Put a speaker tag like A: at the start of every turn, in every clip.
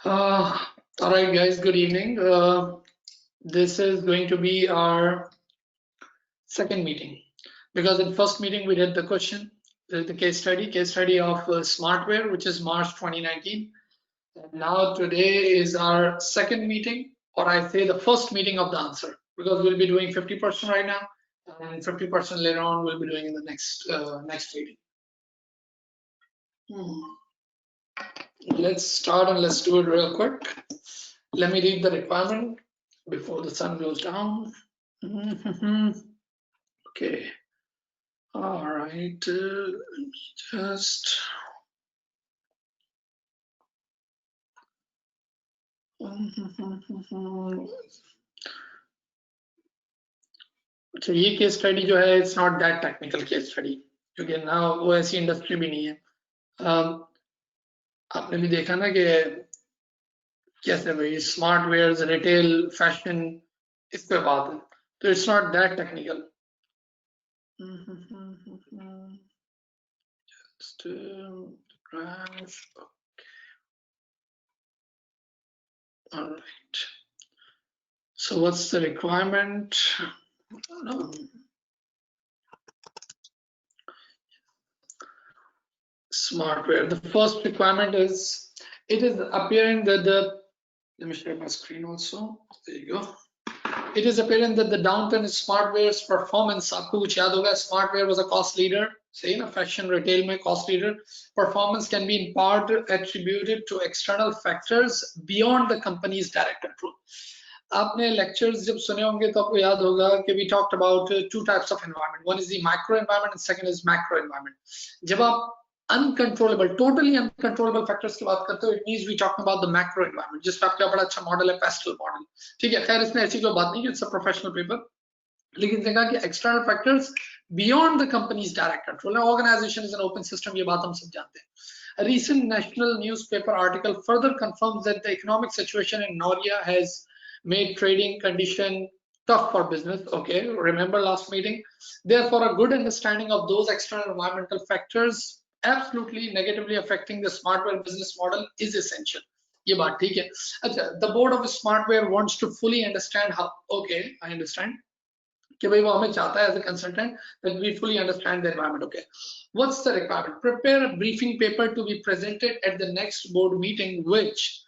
A: Uh, all right, guys, good evening. This is going to be our second meeting because in first meeting we did the question, the case study of SMARTWEAR, which is March 2019. And now today is our second meeting, or I say the first meeting of the answer, because we'll be doing 50% right now, and 50% later on we'll be doing in the next meeting. Let's start and let's do it real quick. Let me read the requirement before the sun goes down. Okay. All right. Just. अच्छा ये case study जो है it's not that technical case study क्योंकि ना वो ऐसी industry भी नहीं है. आपने भी देखा ना कि कैसे भाई स्मार्ट वेयर्स रिटेल फैशन इस पे बात है तो it's not that technical. Just crash. Okay. All right. So what's the requirement? No. SMARTWEAR. The first requirement is it is appearing that let me share my screen also. There you go. It is apparent that the downturn in SMARTWEAR's performance. आपको कुछ याद होगा SMARTWEAR was a cost leader. Say ना fashion retail में cost leader. Performance can be in part attributed to external factors beyond the company's direct control. आपने lectures जब सुने होंगे तो आपको याद होगा कि we talked about two types of environment. One is the micro environment and second is macro environment. जब आप uncontrollable, totally uncontrollable factors की बात करते हो, it means we talking about the macro environment. जिस पे आपका बड़ा अच्छा मॉडल है पेस्टल मॉडल. ठीक है, खैर इसमें ऐसी कोई बात नहीं, it's a professional paper. लेकिन देखा कि external factors beyond the company's direct control. An organization is an open system, ये बात हम सब जानते हैं. A recent national newspaper article further confirms that the economic situation in Noria has made trading condition tough for business. Okay, remember last meeting. Therefore, a good understanding of those external environmental factors absolutely negatively affecting the SMARTWEAR business model is essential. ये बात ठीक है. अच्छा, the board of SMARTWEAR wants to fully understand how. Okay, I understand. कि भाई वो हमें चाहता है as a consultant that we fully understand the environment. Okay, what's the requirement? Prepare a briefing paper to be presented at the next board meeting which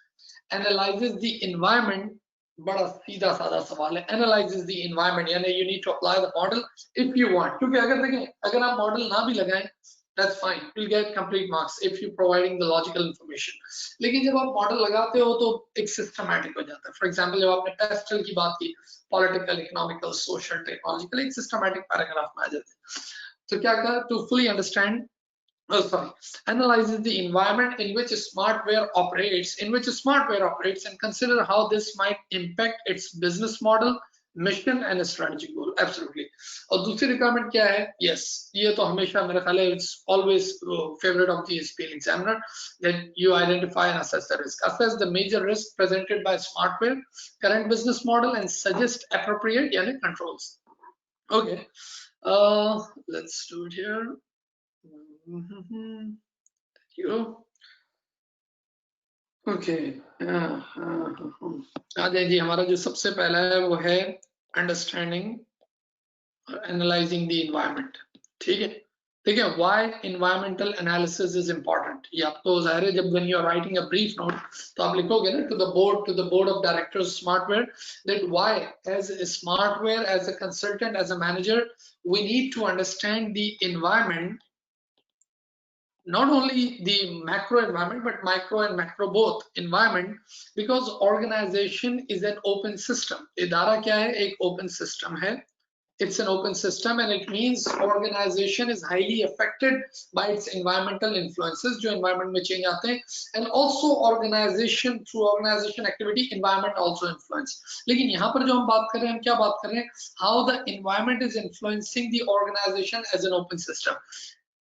A: analyzes the environment. बड़ा सीधा साधा सवाल है. Analyzes the environment यानी you need to apply the model if you want. क्योंकि अगर देखें अगर आप मॉडल ना भी लगाएं that's fine, you'll get complete marks if you're providing the logical information. लेकिन जब आप मॉडल लगाते हो तो एक सिस्टमैटिक हो जाता है. फॉर एग्जांपल जब आपने पेस्टल की बात की, पॉलिटिकल, इकोनॉमिकल, सोशल, टेक्नोलॉजिकल, एक सिस्टमैटिक पैराग्राफ में आ जाते हैं. तो क्या कहा, to fully understand analyzes the environment in which SMARTWEAR operates and consider how this might impact its business model, mission and strategic goal. Absolutely. और दूसरी requirement क्या है? Yes, ये तो हमेशा मेरा ख्याल है it's always favorite of the SBL examiner that you identify and assess the risk. Assess the major risk presented by SMARTWEAR current business model and suggest appropriate यानी controls. Okay, let's do it here. Okay, आगे जी हमारा जो सबसे पहला है वो है understanding analysing the environment. ठीक है, ठीक है. Why environmental analysis is important, ये आपको जाहिर है जब when you are writing a brief note तो आप लिखोगे ना to the board of directors SMARTWEAR that why as a SMARTWEAR as a consultant as a manager we need to understand the environment, not only the macro environment but micro and macro both environment, because organization is an open system. इदारा क्या है, एक open system है. It's an open system and it means organization is highly affected by its environmental influences जो environment में change आते हैं, and also organization through organization activity environment also influence. लेकिन यहाँ पर जो हम बात कर रहे हैं, हम क्या बात कर रहे हैं, how the environment is influencing the organization as an open system.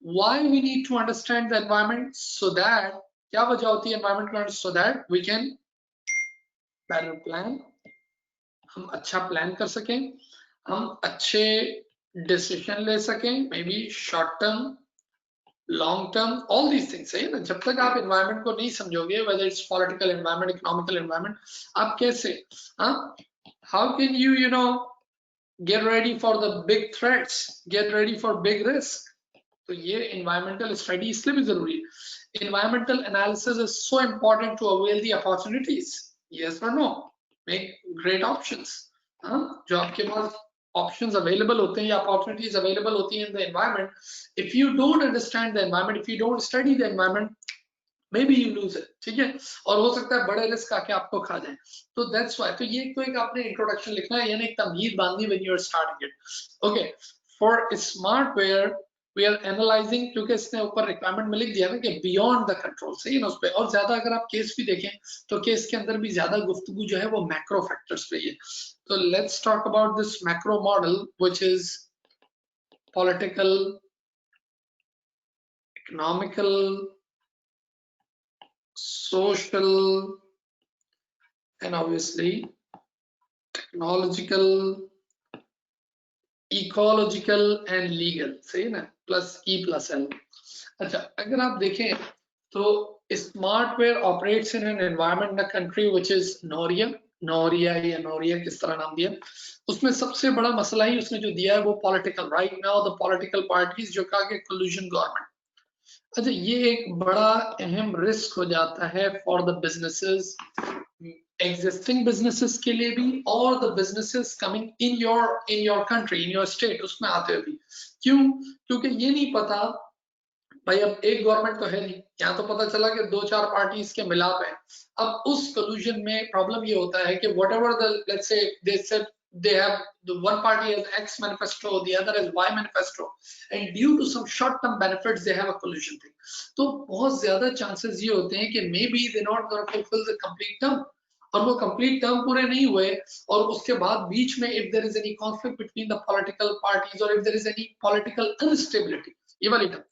A: Why we need to understand the environment, so that क्या वजह होती है environment को, so that we can better plan, हम अच्छा plan कर सकें, हम अच्छे डिसीजन ले सकें, may be short term long term, all these things, सही है ना। जब तक आप एनवायरनमेंट को नहीं समझोगे, whether it's political environment, economical environment, आप कैसे, how can you you know get ready for the big threats, get ready for big risk? तो ये environmental study इसलिए भी जरूरी है। Environmental analysis is so important to avail the opportunities. Yes or no? Make great options. जो आपके पास options available होते हैं या opportunities available होती हैं in the environment, if you don't understand the environment, if you don't study the environment, maybe you lose it, ठीक है, और हो सकता है बड़े रिस्क आके आपको खा जाए। तो that's why, तो ये तो एक आपने इंट्रोडक्शन लिखना है, यानी एक तमहीद बांधनी when you are starting it. Okay, for SMARTWEAR we are analyzing, क्योंकि इसने ऊपर रिक्वायरमेंट में लिख दिया ना कि beyond the control, सही है ना, उस पे और ज्यादा अगर आप केस भी देखें तो केस के अंदर भी ज्यादा गुफ्तगू जो है वो मैक्रो फैक्टर्स पे है। तो let's talk about this macro model which is political, economical, social, and obviously technological, ecological and legal, सही है ना, प्लस E प्लस L। अच्छा, अगर आप देखें तो SMARTWEAR operates in an environment in a country which is नौरिया या नौरिया किस तरह नाम दिया, उसमें सबसे बड़ा मसला ही उसने जो दिया है वो political, right now the political parties जो कहा कि कोल्यूशन गवर्नमेंट। अच्छा, ये एक बड़ा अहम रिस्क हो जाता है for the businesses, existing businesses के लिए भी और the businesses coming in your country, in your state, उसमें आते हुए भी। क्यों? क्योंकि ये नहीं पता भाई, अब एक गवर्नमेंट तो है नहीं, यहाँ तो पता चला कि दो चार पार्टीज के मिलाप है। अब उस कोल्यूशन में प्रॉब्लम ये होता है कि whatever the let's say they said they have the one party has X manifesto, the other has Y manifesto, and due to some short term benefits they have a collusion thing. तो बहुत ज्यादा chances ये होते हैं कि maybe they not going to fulfill the complete term, और वो complete term पूरे नहीं हुए, और उसके बाद बीच में if there is any conflict between the political parties or if there is any political instability, ये वाली term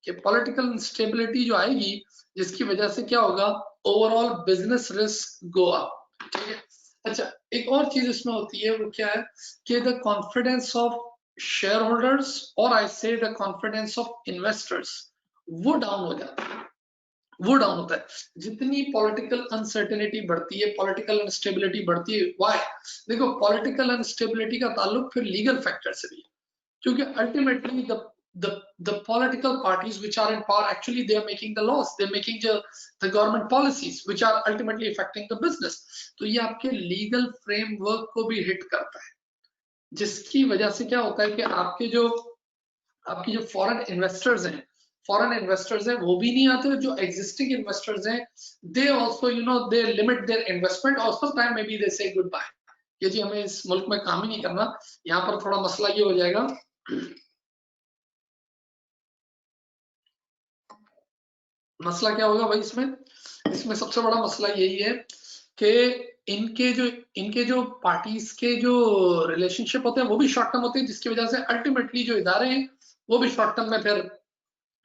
A: कि पॉलिटिकल इंस्टेबिलिटी जो आएगी जिसकी वजह से क्या होगा, overall business risk go up, ठीक है। अच्छा, एक और चीज इसमें होती है वो क्या है कि the confidence of share holders और आई से द कॉन्फिडेंस ऑफ इन्वेस्टर्स वो डाउन हो जाता है, वो डाउन होता है जितनी पॉलिटिकल अनसर्टेनिटी बढ़ती है, पॉलिटिकल अनस्टेबिलिटी बढ़ती है। व्हाई? देखो, पॉलिटिकल अनस्टेबिलिटी का ताल्लुक फिर लीगल फैक्टर से भी है, क्योंकि ultimately the political parties which are in power actually they are making the laws, they're making the government policies which are ultimately affecting the business. तो ये आपके लीगल फ्रेमवर्क को भी हिट करता है, जिसकी वजह से क्या होता है कि आपकी जो फॉरेन इन्वेस्टर्स हैं वो भी नहीं आते, जो एग्जिस्टिंग इन्वेस्टर्स हैं they also they limit their investment और सम टाइम मे बी दे से गुड बाय, ये जी हमें इस मुल्क में काम ही नहीं करना। यहाँ पर थोड़ा मसला ये हो जाएगा, मसला क्या होगा भाई इसमें सबसे बड़ा मसला यही है कि इनके जो पार्टीज के जो रिलेशनशिप होते हैं वो भी शॉर्ट टर्म होते हैं, जिसकी वजह से अल्टीमेटली जो इदारे हैं वो भी शॉर्ट टर्म में फिर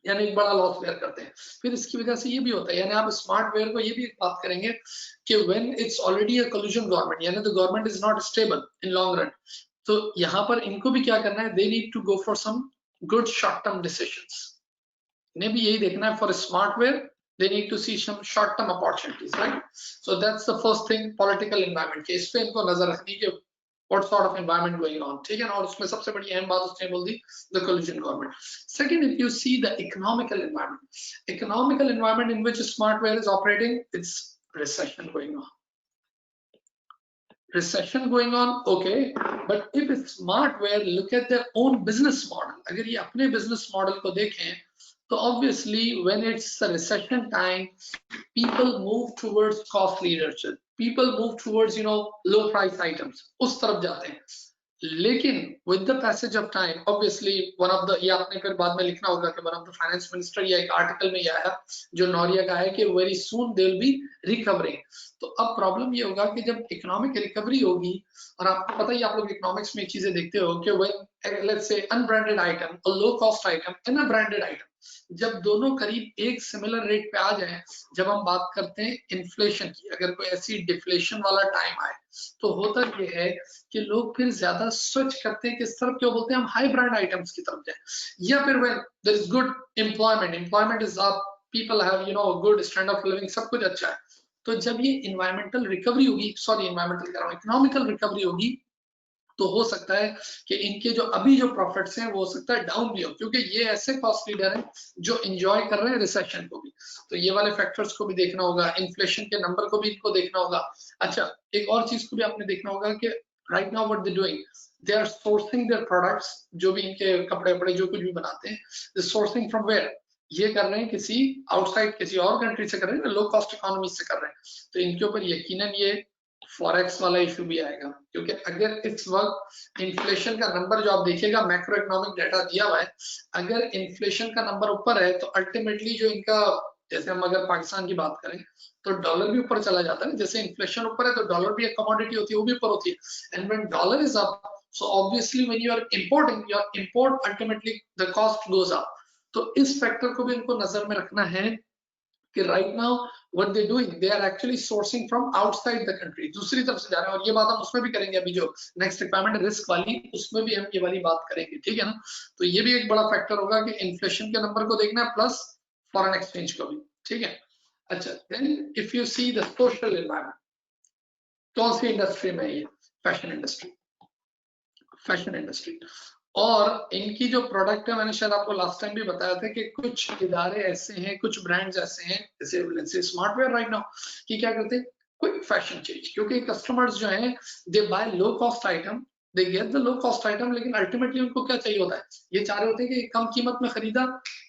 A: यानी एक बड़ा लॉस बेयर करते हैं। फिर इसकी वजह से ये भी होता है, यानी आप स्मार्टवेयर को ये भी बात करेंगे कि when it's already a coalition government, यानी the government is not stable in long run, तो यहाँ पर इनको भी क्या करना है, they need to go for some good short term decisions. इन्हें भी यही देखना है for smartwear, they need to see some short term opportunities, right? So that's the first thing, political environment के इस पे इनको नजर रखनी कि what sort of environment going on, ठीक है ना। और उसमें सबसे बड़ी अहम बात उसने बोल दी the collusion government. Second, if you see the economical environment in which smartware is operating, it's recession going on, okay, but if smartware look at their own business model, अगर ये अपने business model को देखें तो obviously when it's a recession time, people move towards cost leadership, people move towards low price items, उस तरफ जाते हैं। लेकिन with the passage of time, obviously one of the, ये आपने फिर बाद में लिखना होगा कि one of the finance minister या एक आर्टिकल में ये आया जो नौरिया का है कि very soon they will be recovering। तो अब प्रॉब्लम ये होगा कि जब इकोनॉमिक रिकवरी होगी, और आपको पता ही, आप लोग इकोनॉमिक्स में चीजें देखते हो कि when let's say unbranded item, a low cost item and a branded item, जब दोनों करीब एक सिमिलर रेट पे आ जाए, जब हम बात करते हैं इन्फ्लेशन की, अगर कोई ऐसी डिफ्लेशन वाला टाइम आए तो होता ये है कि लोग फिर ज्यादा स्विच करते हैं किस तरफ, क्यों बोलते हैं हम हाई ब्रांड आइटम्स की तरफ जाए, या फिर when there is good employment is up, people have good standard of living, सब कुछ अच्छा है, तो जब ये इन्वायरमेंटल रिकवरी होगी, सॉरी इन्वायरमेंटल कह रहा हूं, इकोनॉमिकल रिकवरी होगी, तो हो सकता है कि इनके जो अभी जो प्रॉफिट्स हैं वो हो सकता है डाउन भी हो, क्योंकि ये ऐसे कॉस्ट लीडर हैं जो एंजॉय कर रहे हैं रिसेशन को भी, तो ये वाले फैक्टर्स को भी देखना होगा, इन्फ्लेशन के नंबर को भी इनको देखना होगा। अच्छा, एक और चीज को भी आपने देखना होगा कि right now what they doing, they are sourcing their products, जो भी इनके कपड़े वपड़े जो कुछ भी बनाते हैं, दे सोर्सिंग फ्रॉम वेयर, ये कर रहे हैं किसी आउटसाइड किसी और कंट्री से कर रहे हैं, लो कॉस्ट इकोनॉमी से कर रहे हैं, तो इनके ऊपर यकीनन ये फॉरेक्स वाला इशू भी आएगा, क्योंकि अगर इस वक्त इन्फ्लेशन का नंबर जो आप देखिएगा, मैक्रो इकोनॉमिक डाटा दिया हुआ है, अगर इन्फ्लेशन का नंबर ऊपर है तो अल्टीमेटली जो इनका, जैसे हम अगर पाकिस्तान की बात करें तो डॉलर भी ऊपर चला जाता है, जैसे इन्फ्लेशन ऊपर है तो डॉलर भी एक कमोडिटी होती है, वो भी ऊपर होती है, and when dollar is up, so obviously when you are importing, your import ultimately the cost goes up, तो इस फैक्टर को भी इनको नजर में रखना है कि right now what they doing, they are actually sourcing from outside the country, दूसरी तरफ से जा रहे हैं, और ये बात हम उसमें भी करेंगे, अभी जो नेक्स्ट रिक्वायरमेंट रिस्क वाली, उसमें भी हम ये वाली बात करेंगे, ठीक है ना, तो ये भी एक बड़ा फैक्टर होगा कि इन्फ्लेशन के नंबर को देखना है प्लस फॉरेन एक्सचेंज को भी, ठीक है। अच्छा, then if you see the social environment, कौन सी इंडस्ट्री में ये, फैशन इंडस्ट्री, फैशन इंडस्ट्री, और इनकी जो प्रोडक्ट है, मैंने शायद आपको लास्ट टाइम भी बताया था कि कुछ इदारे ऐसे हैं, कुछ ब्रांड्स ऐसे हैं, जैसे स्मार्टवेयर राइट नाउ, कि क्या करते हैं, क्विक फैशन चेंज, क्योंकि कस्टमर्स जो हैं they buy low cost item, they get the low cost item, लेकिन अल्टीमेटली उनको क्या चाहिए होता है, ये चाह रहे होते हैं कि कम कीमत में खरीदा,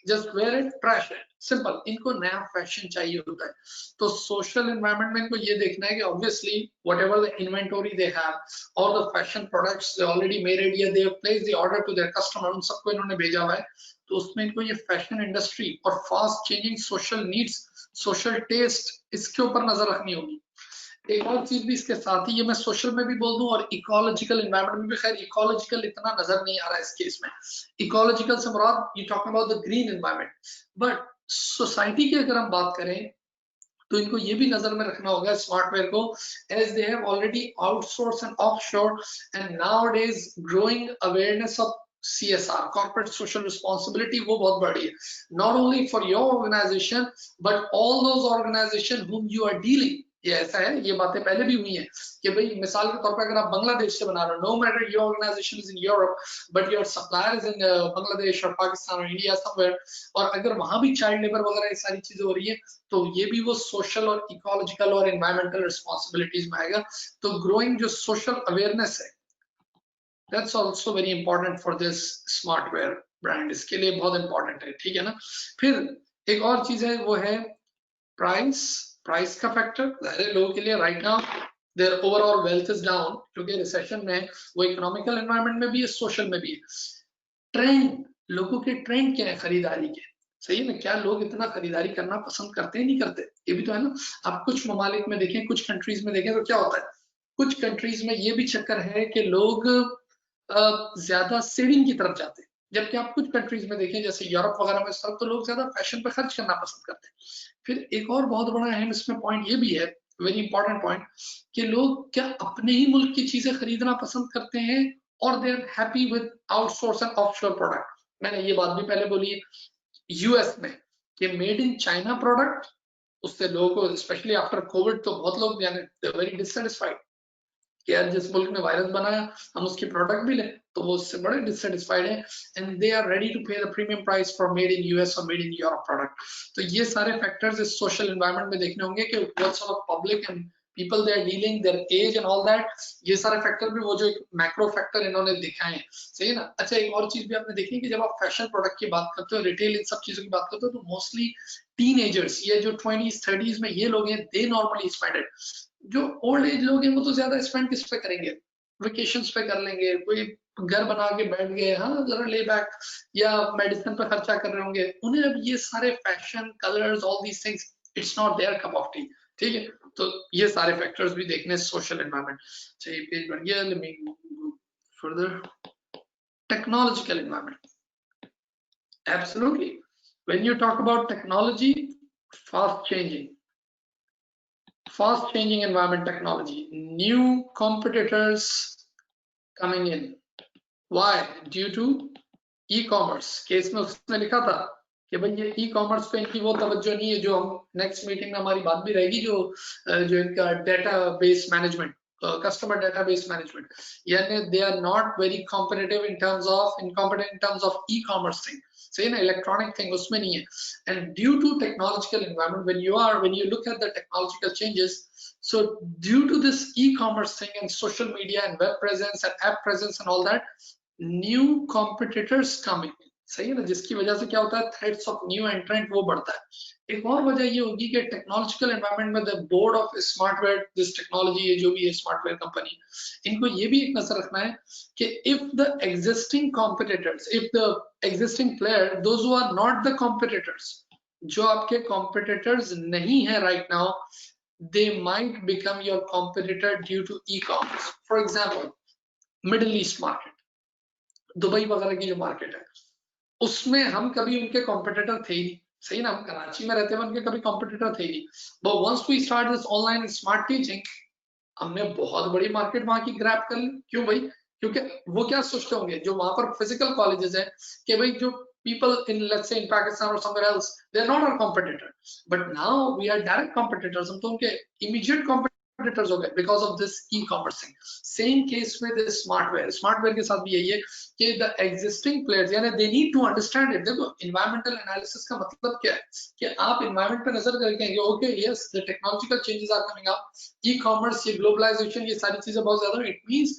A: just wear it, trash it, simple, इनको नया फैशन चाहिए होता है, तो सोशल एनवायरनमेंट में इनको ये देखना है कि obviously whatever the inventory they have और the fashion products they already made it, या they have placed the order to their customer, उन सबको इन्होंने भेजा हुआ है, तो उसमें इनको ये फैशन इंडस्ट्री और fast changing social needs, social taste, इसके ऊपर नजर रखनी होगी। एक और चीज भी इसके साथ ही, ये मैं सोशल में भी बोल दूं और इकोलॉजिकल एनवायरनमेंट में भी, खैर इकोलॉजिकल इतना नजर नहीं आ रहा है इस केस में, इकोलॉजिकल से मुराद you talking about the green environment, but society की अगर हम बात करें तो इनको ये भी नजर में रखना होगा स्मार्टवेयर को, as they have already outsource and offshore, and nowadays growing awareness of CSR, corporate social responsibility, वो बहुत बड़ी है, not only for your organization but all those organizations whom you are dealing, ये ऐसा है, ये बातें पहले भी हुई हैं कि भाई मिसाल के तौर पर अगर आप बांग्लादेश से बना रहे हो, no matter your organisation is in Europe but your supplier is in Bangladesh और पाकिस्तान और इंडिया समवेयर, और अगर वहां भी चाइल्ड लेबर वगैरह ये सारी चीजें हो रही है, तो ये भी वो सोशल और इकोलॉजिकल और एनवायरमेंटल रिस्पॉन्सिबिलिटीज में आएगा, तो ग्रोइंग जो सोशल अवेयरनेस है, that's also very important for this smartwear brand, इसके लिए बहुत इंपॉर्टेंट है, ठीक है ना। फिर एक और चीज है, वो है प्राइस का फैक्टर, लोगों के लिए right now their overall wealth is down, क्योंकि रिसेशन में वो इकोनॉमिकल एनवायरनमेंट में भी है, सोशल में भी है। ट्रेंड, लोगों के ट्रेंड क्या है खरीदारी के, सही है ना, क्या लोग इतना खरीदारी करना पसंद करते हैं, नहीं करते, ये भी तो है ना। आप कुछ ममालिक में देखें, कुछ कंट्रीज में देखें तो क्या होता है, कुछ कंट्रीज में ये भी चक्कर है कि लोग ज्यादा सेविंग की तरफ जाते हैं, जबकि आप कुछ कंट्रीज में देखें जैसे यूरोप वगैरह में, सब तो लोग ज्यादा फैशन पे खर्च करना पसंद करते हैं। फिर एक और बहुत बड़ा अहम इसमें पॉइंट ये भी है, वेरी इंपॉर्टेंट पॉइंट, कि लोग क्या अपने ही मुल्क की चीजें खरीदना पसंद करते हैं और they are happy with outsource and offshore product. मैंने ये बात भी पहले बोली है, यूएस में कि मेड इन चाइना प्रोडक्ट, उससे लोगों को स्पेशली आफ्टर कोविड तो बहुत लोग वेरी डिससेटिस्फाइड कि यार जिस मुल्क ने वायरस बनाया हम उसकी प्रोडक्ट भी लें, तो वो उससे बड़े डिससेटिस्फाइड हैं, and they are ready to pay the premium price for made in US और मेड इन यूरोप प्रोडक्ट। तो ये सारे फैक्टर्स इस सोशल एनवायरनमेंट में देखने होंगे कि what sort of public and people they are dealing, their age and all that, ये सारे फैक्टर भी वो जो एक मैक्रो फैक्टर इन्होंने दिखाए हैं, सही है ना। अच्छा, एक और चीज भी आपने देखी कि जब आप फैशन प्रोडक्ट की बात करते हो, रिटेल, इन सब चीजों की बात करते हो, तो मोस्टली टीनेजर्स, ये जो 20s 30s में ये लोग हैं, दे नॉर्मली स्पेंड इट। जो ओल्ड एज लोग हैं वो तो ज्यादा स्पेंड किस पे करेंगे, वेकेशंस पे कर लेंगे, कोई घर बना के बैठ गए, हाँ जरा ले बैक, या मेडिसिन पे खर्चा कर रहे होंगे, उन्हें अब ये सारे fashion, colours, all these things, it's not their cup of tea, ठीक है। तो ये सारे फैक्टर्स भी देखने सोशल एनवायरनमेंट। अच्छा, ये पेज बन गया, let me go further. technological environment. Absolutely. When you talk about technology, fast changing environment technology, new competitors coming in. Why? Due to e-commerce. Case में उसने लिखा था कि भाई ये ई-कॉमर्स पे इनकी वो तवज्जो नहीं है, जो हम नेक्स्ट मीटिंग में हमारी बात भी रहेगी, जो इनका database management, customer database management, यानी they are not very competitive in terms of e-commerce thing, say ना electronic thing उसमें नहीं है. And due to technological environment, when you look at the technological changes, so due to this e-commerce thing and social media and web presence and app presence and all that, new competitors coming, सही है ना, जिसकी वजह से क्या होता है, threats of new एंट्रेंट वो बढ़ता है. एक और वजह ये होगी कि टेक्नोलॉजिकल एनवायरनमेंट में the board of Smartwear, this technology, ये जो भी है स्मार्टवेयर कंपनी, इनको ये भी एक नजर रखना है कि if the existing competitors, if the existing player, those who are not the competitors, जो आपके कॉम्पिटिटर्स नहीं है right now, they might become your competitor due to e-commerce. For example, Middle East market, Dubai वगैरह की जो market है, उसमें हम कभी उनके कॉम्पिटिटर थे ही नहीं, सही ना, हम कराची में रहते हुए उनके कभी कॉम्पिटिटर थे ही नहीं. But once we start this online smart teaching, हमने बहुत बड़ी मार्केट वहां की ग्रैब कर ली. क्यों भाई? क्योंकि वो क्या सोचते होंगे जो वहां पर फिजिकल कॉलेजेस है कि भाई जो people in, let's say, in Pakistan or somewhere else, they're not our competitor, but now we are direct competitors. हम तो उनके immediate competitors हो गए because of this e-commerce thing. Same case with the smartware के साथ भी यही है कि the existing players, यानी they need to understand it. देखो environmental analysis का मतलब क्या है कि आप environment पे नजर करके कहेंगे okay yes the technological changes are coming up, e-commerce, ये globalization, ये सारी चीजें बहुत ज्यादा, it means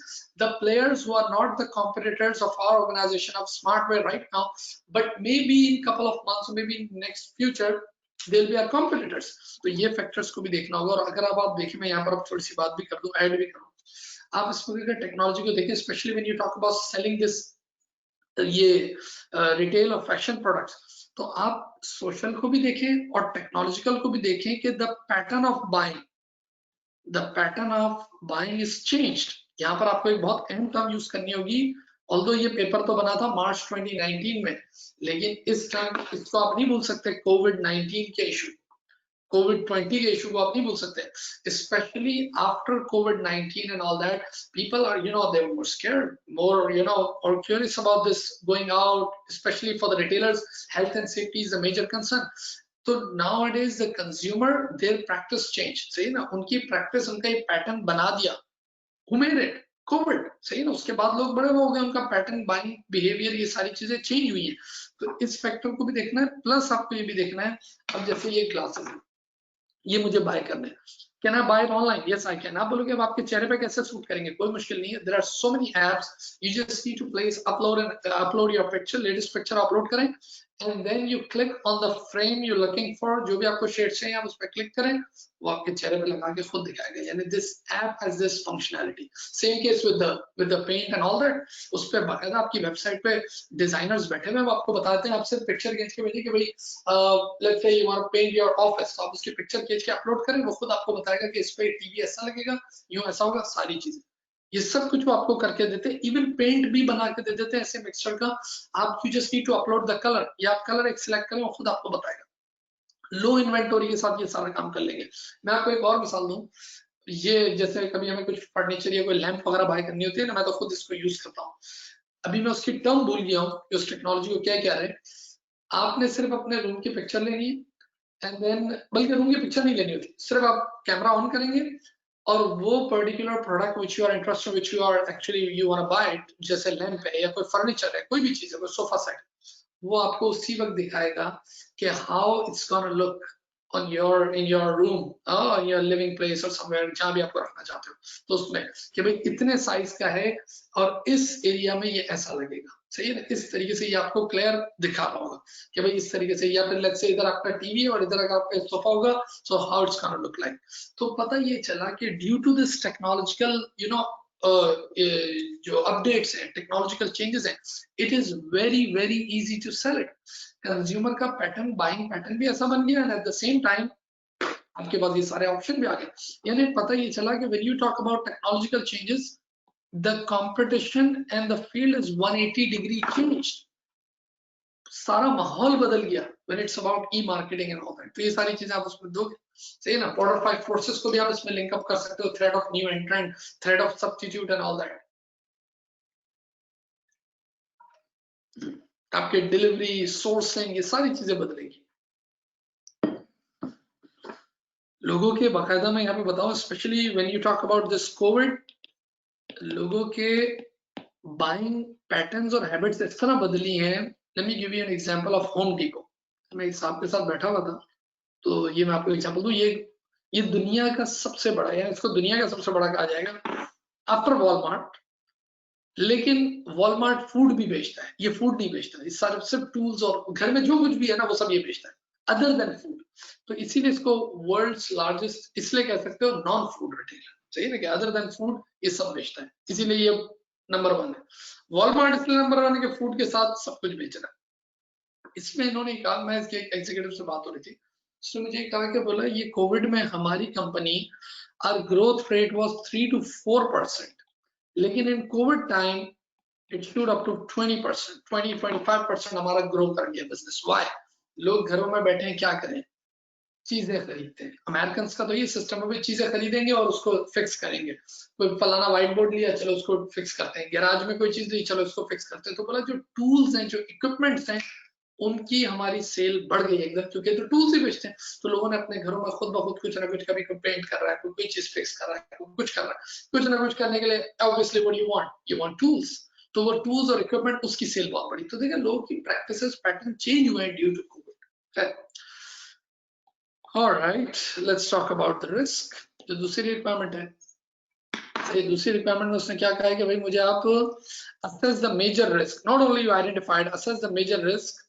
A: the players who are not the competitors of our organization of Smartware right now, but maybe in couple of months or maybe in next future they'll be our competitors. तो ये factors को भी देखना होगा. और अगर आप देखें, मैं यहाँ पर अब थोड़ी सी बात भी कर दूं, ऐड भी करूं, आप इसमें टेक्नोलॉजी को देखें, specially when you talk about selling this ये रिटेल और फैशन प्रोडक्ट्स, तो आप सोशल को भी देखें और टेक्नोलॉजिकल को भी देखें कि the pattern of buying is changed. यहाँ पर आपको एक बहुत अहम टर्म यूज करनी होगी. ऑल्दो ये पेपर तो बना था मार्च 2019 में, लेकिन इस टाइम इसको आप नहीं भूल सकते, कोविड-19 के इशू, कोविड-20 के इशू को आप नहीं भूल सकते. Specially after covid and all that, people are, they were more scared, more, or curious about this going out, especially for the retailers. Health and safety is a major concern. So nowadays the consumer, their practice changed, सही ना, उनकी practice, उनका एक pattern बना दिया. Who made it? Covid, सही ना, उसके बाद लोग बड़े हो गए, उनका पैटर्न, बाइंग बिहेवियर, ये सारी चीजें चेंज हुई है. तो इस फैक्टर को भी देखना है, प्लस आपको ये भी देखना है. अब जैसे ये क्लासेस है, ये मुझे बाय करने हैं, can I buy it online? Yes I can. आप बोलोगे अब आपके चेहरे पे कैसे सूट करेंगे? कोई मुश्किल नहीं है. There are so many apps, you just need to place upload your picture, latest picture upload करें, and then you click on the frame you looking for, जो भी आपको शेड चाहिए आप उस पर क्लिक करें, वो आपके चेहरे पे लगा के खुद दिखाएगा. यानी this app has this functionality. Same case with the paint and all that. उस पे बाकायदा आपकी वेबसाइट पे डिजाइनर्स बैठे हुए, वो आपको बताते हैं, आप सिर्फ पिक्चर खींच के भेजिए कि भाई let's say you want to paint your office, तो आप उसकी पिक्चर खींच के अपलोड करें, वो खुद आपको बताएगा कि इस पे टीवी ऐसा लगेगा, यूं ऐसा होगा, सारी चीजें, ये सब कुछ वो आपको करके देते हैं. इवन पेंट भी बना के दे देते हैं ऐसे मिक्सचर का. आप you just need to upload the colour, या आप कलर एक सिलेक्ट करें, वो खुद आपको बताएगा. लो इन्वेंटोरी के साथ ये सारा काम कर लेंगे. मैं आपको एक और मिसाल दूं, ये जैसे कभी हमें कुछ फर्नीचर या कोई लैंप वगैरह बाय करनी होती है ना, मैं तो खुद इसको यूज करता हूँ. अभी मैं उसकी टर्म भूल गया हूँ कि उस टेक्नोलॉजी को क्या कह रहे हैं. आपने सिर्फ अपने रूम की पिक्चर लेनी है, एंड देन, बल्कि रूम की पिक्चर नहीं लेनी होती, सिर्फ आप कैमरा ऑन करेंगे और वो particular product which you are interested, which you are actually you want to buy it, जैसे लैंप है या कोई फर्नीचर है, कोई भी चीज है, कोई सोफा सेट, वो आपको उसी वक्त दिखाएगा कि how it's gonna look on in your room, in your living place or somewhere, जहाँ भी आपको रखना चाहते हो. तो उसमें कि भाई इतने साइज का है और इस एरिया में ये ऐसा लगेगा, सही है ना. इस तरीके से ये आपको क्लियर दिखा रहा होगा कि भाई इस तरीके से, या फिर लेट्स से इधर आपका टीवी है और इधर आपका सोफा होगा, so how it's gonna look like. तो पता ये चला कि ड्यू टू दिस टेक्नोलॉजिकल जो अपडेट्स हैं, टेक्नोलॉजिकल चेंजेस हैं, it is very very easy to sell it. Consumer का पैटर्न, बाइंग पैटर्न भी ऐसा बन गया, and at the same time आपके पास ये सारे ऑप्शन भी आ गए. यानी पता ये चला कि when you talk about technological changes, the competition and the field is 180 degree changed. सारा माहौल बदल गया when it's about e-marketing and all that. तो ये सारी चीजें आप उसमें दोगे, सही ना. border fight forces को भी आप इसमें लिंक अप कर सकते हो, threat of new entrant, threat of substitute and all that. आपके डिलीवरी, सोर्सिंग, ये सारी चीजें बदलेगी. लोगों के बाकायदा मैं यहाँ पे बताऊं, specially when you talk about this Covid, लोगों के बाइंग पैटर्न्स और हैबिट्स इस तरह बदली हैं. Let me give you an example of home depot. मैं एक साहब के साथ बैठा हुआ था, तो ये मैं आपको एग्जांपल दूं. ये दुनिया का सबसे बड़ा है, इसको दुनिया का सबसे बड़ा कहा जाएगा आफ्टर वॉलमार्ट. लेकिन वॉलमार्ट फूड भी बेचता है, ये फूड नहीं बेचता. ये सारे सिर्फ टूल्स और घर में जो कुछ भी है ना वो सब ये बेचता है, अदर देन फूड. तो इसीलिए इसको वर्ल्ड्स लार्जेस्ट इसलिए कह सकते हो नॉन फूड रिटेलर, सही है ना, कि अदर देन फूड ये सब बेचता है, इसीलिए ये नंबर 1 है. वॉलमार्ट इसलिए नंबर 1 है कि फूड के साथ सब कुछ बेच रहा है. इसमें इन्होंने कहा, मैं इसके एग्जीक्यूटिव से बात हो रही थी, उसने मुझे कहा कि बोला ये कोविड में हमारी company, our growth rate was 3 to 4%, लेकिन in Covid time it should up to 20%, 20-25% हमारा ग्रो कर गया बिजनेस. व्हाई? लोग घरों में बैठे हैं, क्या करें, चीजें खरीदते हैं. अमेरिकन का तो ये सिस्टम है, भी चीजें खरीदेंगे और उसको फिक्स करेंगे. कोई फलाना व्हाइट बोर्ड लिया, चलो उसको फिक्स करते हैं. गैराज में कोई चीज ली, चलो उसको फिक्स करते हैं. तो बोला जो टूल्स हैं, जो इक्विपमेंट्स हैं, उनकी हमारी सेल बढ़ गई एकदम, क्योंकि तो टूल्स ही बेचते हैं. तो लोगों ने अपने घरों में खुद ब खुद कुछ ना कुछ, कभी कोई पेंट कर रहा है, कोई चीज फिक्स कर रहा है, कोई कुछ कर रहा है, कुछ ना कुछ करने के लिए obviously what you want tools. तो वो टूल्स और इक्विपमेंट, उसकी सेल बहुत बढ़ी. तो देखिए लोगों की प्रैक्टिसेस, पैटर्न चेंज हुए हैं due to covid. Alright, let's talk about the risk. जो दूसरी रिक्वायरमेंट है, दूसरी रिक्वायरमेंट में उसने क्या कहा है कि भाई मुझे आप assess the major risk, not only you identified, assess the major risk.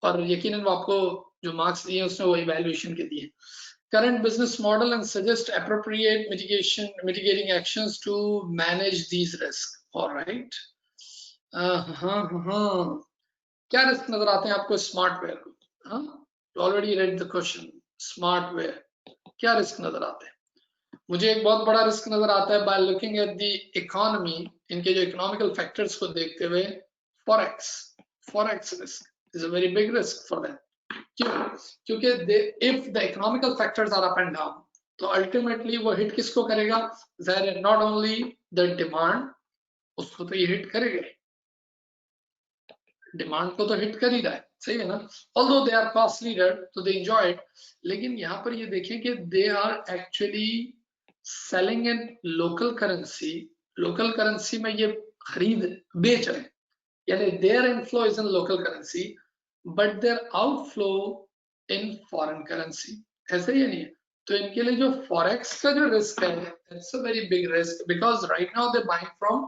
A: और यकीनन वो आपको जो मार्क्स दिए उसने वो इवैल्यूएशन के दिए. Current business model and suggest appropriate mitigating actions to manage these risk. Alright, क्या रिस्क नजर आते हैं आपको स्मार्टवेयर को? Already read the question. Smartwear क्या रिस्क नजर आते हैं? मुझे एक बहुत बड़ा रिस्क नजर आता है by looking at the economy, इनके जो इकोनॉमिकल फैक्टर्स को देखते हुए. Forex risk is a very big risk for them. क्योंकि if the economical factors are up and down, तो ultimately वो हिट किसको करेगा? not only the demand, उसको तो ये हिट करेगा, डिमांड को तो हिट कर ही रहा है, सही है ना. although they are cost leader, तो they enjoy it. लेकिन यहाँ पर ये देखें कि they are actually selling in local currency. Local currency में ये खरीद बेच रहे हैं, यानी their inflow is in local currency but their outflow in foreign currency. ऐसे ही नहीं है. तो इनके लिए जो फॉरेक्स का जो रिस्क है, it's a very big risk because right now they buying from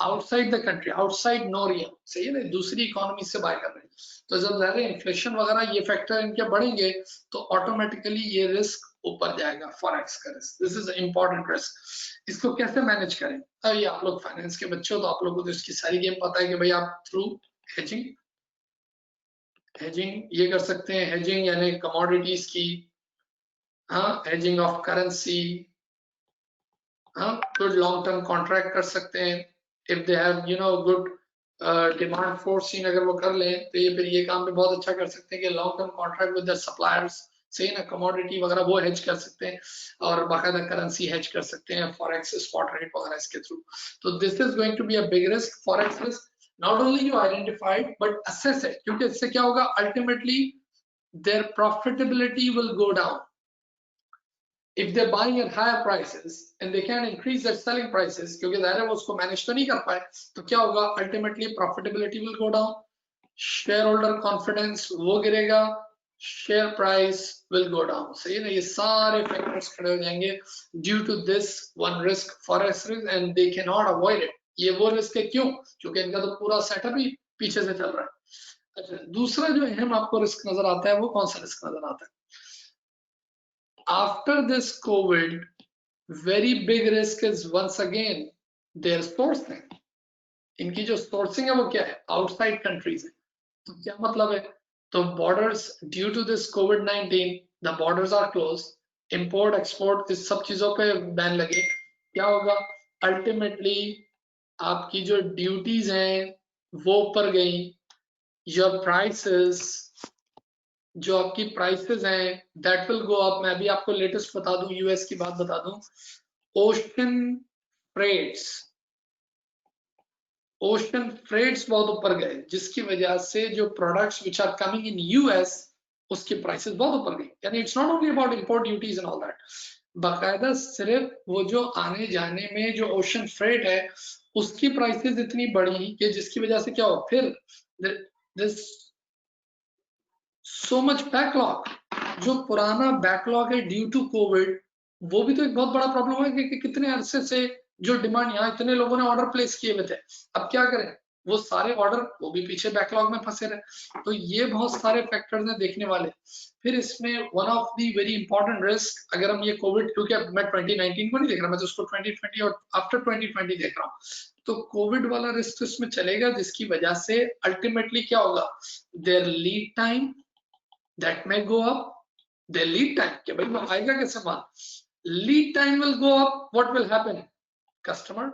A: outside the country, outside NORIA, सही है ना, दूसरी इकोनॉमी से बाय कर रहे हैं. तो जब ज़्यादा इन्फ्लेशन वगैरह ये फैक्टर इनके बढ़ेंगे तो ऑटोमेटिकली ये रिस्क ऊपर जाएगा, फॉरेक्स का risk. This is important risk. इसको कैसे मैनेज करें? ये आप लोग फाइनेंस के बच्चे हो तो आप लोगों को तो इसकी सारी गेम पता है कि भाई आप थ्रू हेजिंग ये कर सकते हैं. हेजिंग यानी कमोडिटीज की, hedging of currency, good long term contract कर सकते हैं. If they have good demand forcing अगर वो कर लें तो ये फिर ये काम भी बहुत अच्छा कर सकते हैं कि long term contract with their suppliers, सही ना, कमोडिटी वगैरह वो हेज कर सकते हैं और बाकायदा करेंसी हेज कर सकते हैं, फॉरेक्स स्पॉट रेट वगैरह इसके थ्रू. तो this is going to be a big risk, forex risk. Not only you identified but assess it, क्योंकि इससे क्या होगा, ultimately their profitability will go down. If they're buying at higher prices and they can increase their selling prices, क्योंकि ज़ाहिर है वो उसको manage तो नहीं कर पाए, तो क्या होगा, ultimately profitability will go down, shareholder confidence वो गिरेगा, share price will go down. सही है ना, ये सारे factors खड़े हो जाएंगे due to this one risk, forex risk, and they cannot avoid it. ये वो रिस्क है, क्यों? क्योंकि इनका तो पूरा सेटअप ही पीछे से चल रहा है. अच्छा, दूसरा जो अहम आपको रिस्क नजर आता है वो कौन सा रिस्क नजर आता है? After this covid very big risk is once again their sourcing. इनकी जो सोर्सिंग है वो क्या है? आउटसाइड कंट्रीज है. तो क्या मतलब है? तो बॉर्डर्स, ड्यू टू दिस कोविड-19 the borders are close, import export इस सब चीजों पे बैन लगे. क्या होगा? अल्टीमेटली आपकी जो ड्यूटीज हैं वो ऊपर गई, योर प्राइसेस, जो आपकी प्राइसेस हैं दैट विल गो अप। मैं भी आपको लेटेस्ट बता दूं, यूएस की बात बता दूं, ओशन फ्रेट्स बहुत ऊपर गए, जिसकी वजह से जो products which are coming in US उसकी प्राइसेस बहुत ऊपर गई। यानी it's not only about import duties and all that, बाकायदा सिर्फ वो जो आने जाने में जो ओशन फ्रेट है उसकी प्राइसेस इतनी बढ़ी कि जिसकी वजह से क्या हो, फिर दिस सो मच बैकलॉग, जो पुराना बैकलॉग है ड्यू टू कोविड, वो भी तो एक बहुत बड़ा प्रॉब्लम है कि कितने अरसे से जो डिमांड, यहाँ इतने लोगों ने ऑर्डर प्लेस किए हुए थे, अब क्या करें, वो सारे ऑर्डर वो भी पीछे बैकलॉग में फंसे रहे। तो ये बहुत सारे फैक्टर्स हैं देखने वाले। फिर इसमें one of the very important risk, अगर हम ये कोविड, क्योंकि मैं 2019 को नहीं देख रहा, मैं तो उसको 2020 और आफ्टर 2020 देख रहा हूँ, तो कोविड वाला रिस्क इसमें चलेगा, जिसकी वजह से अल्टीमेटली क्या होगा, their lead time that may go up, their lead time, कि भाई वो आएगा कैसे माल, lead time will go up, what will happen, customer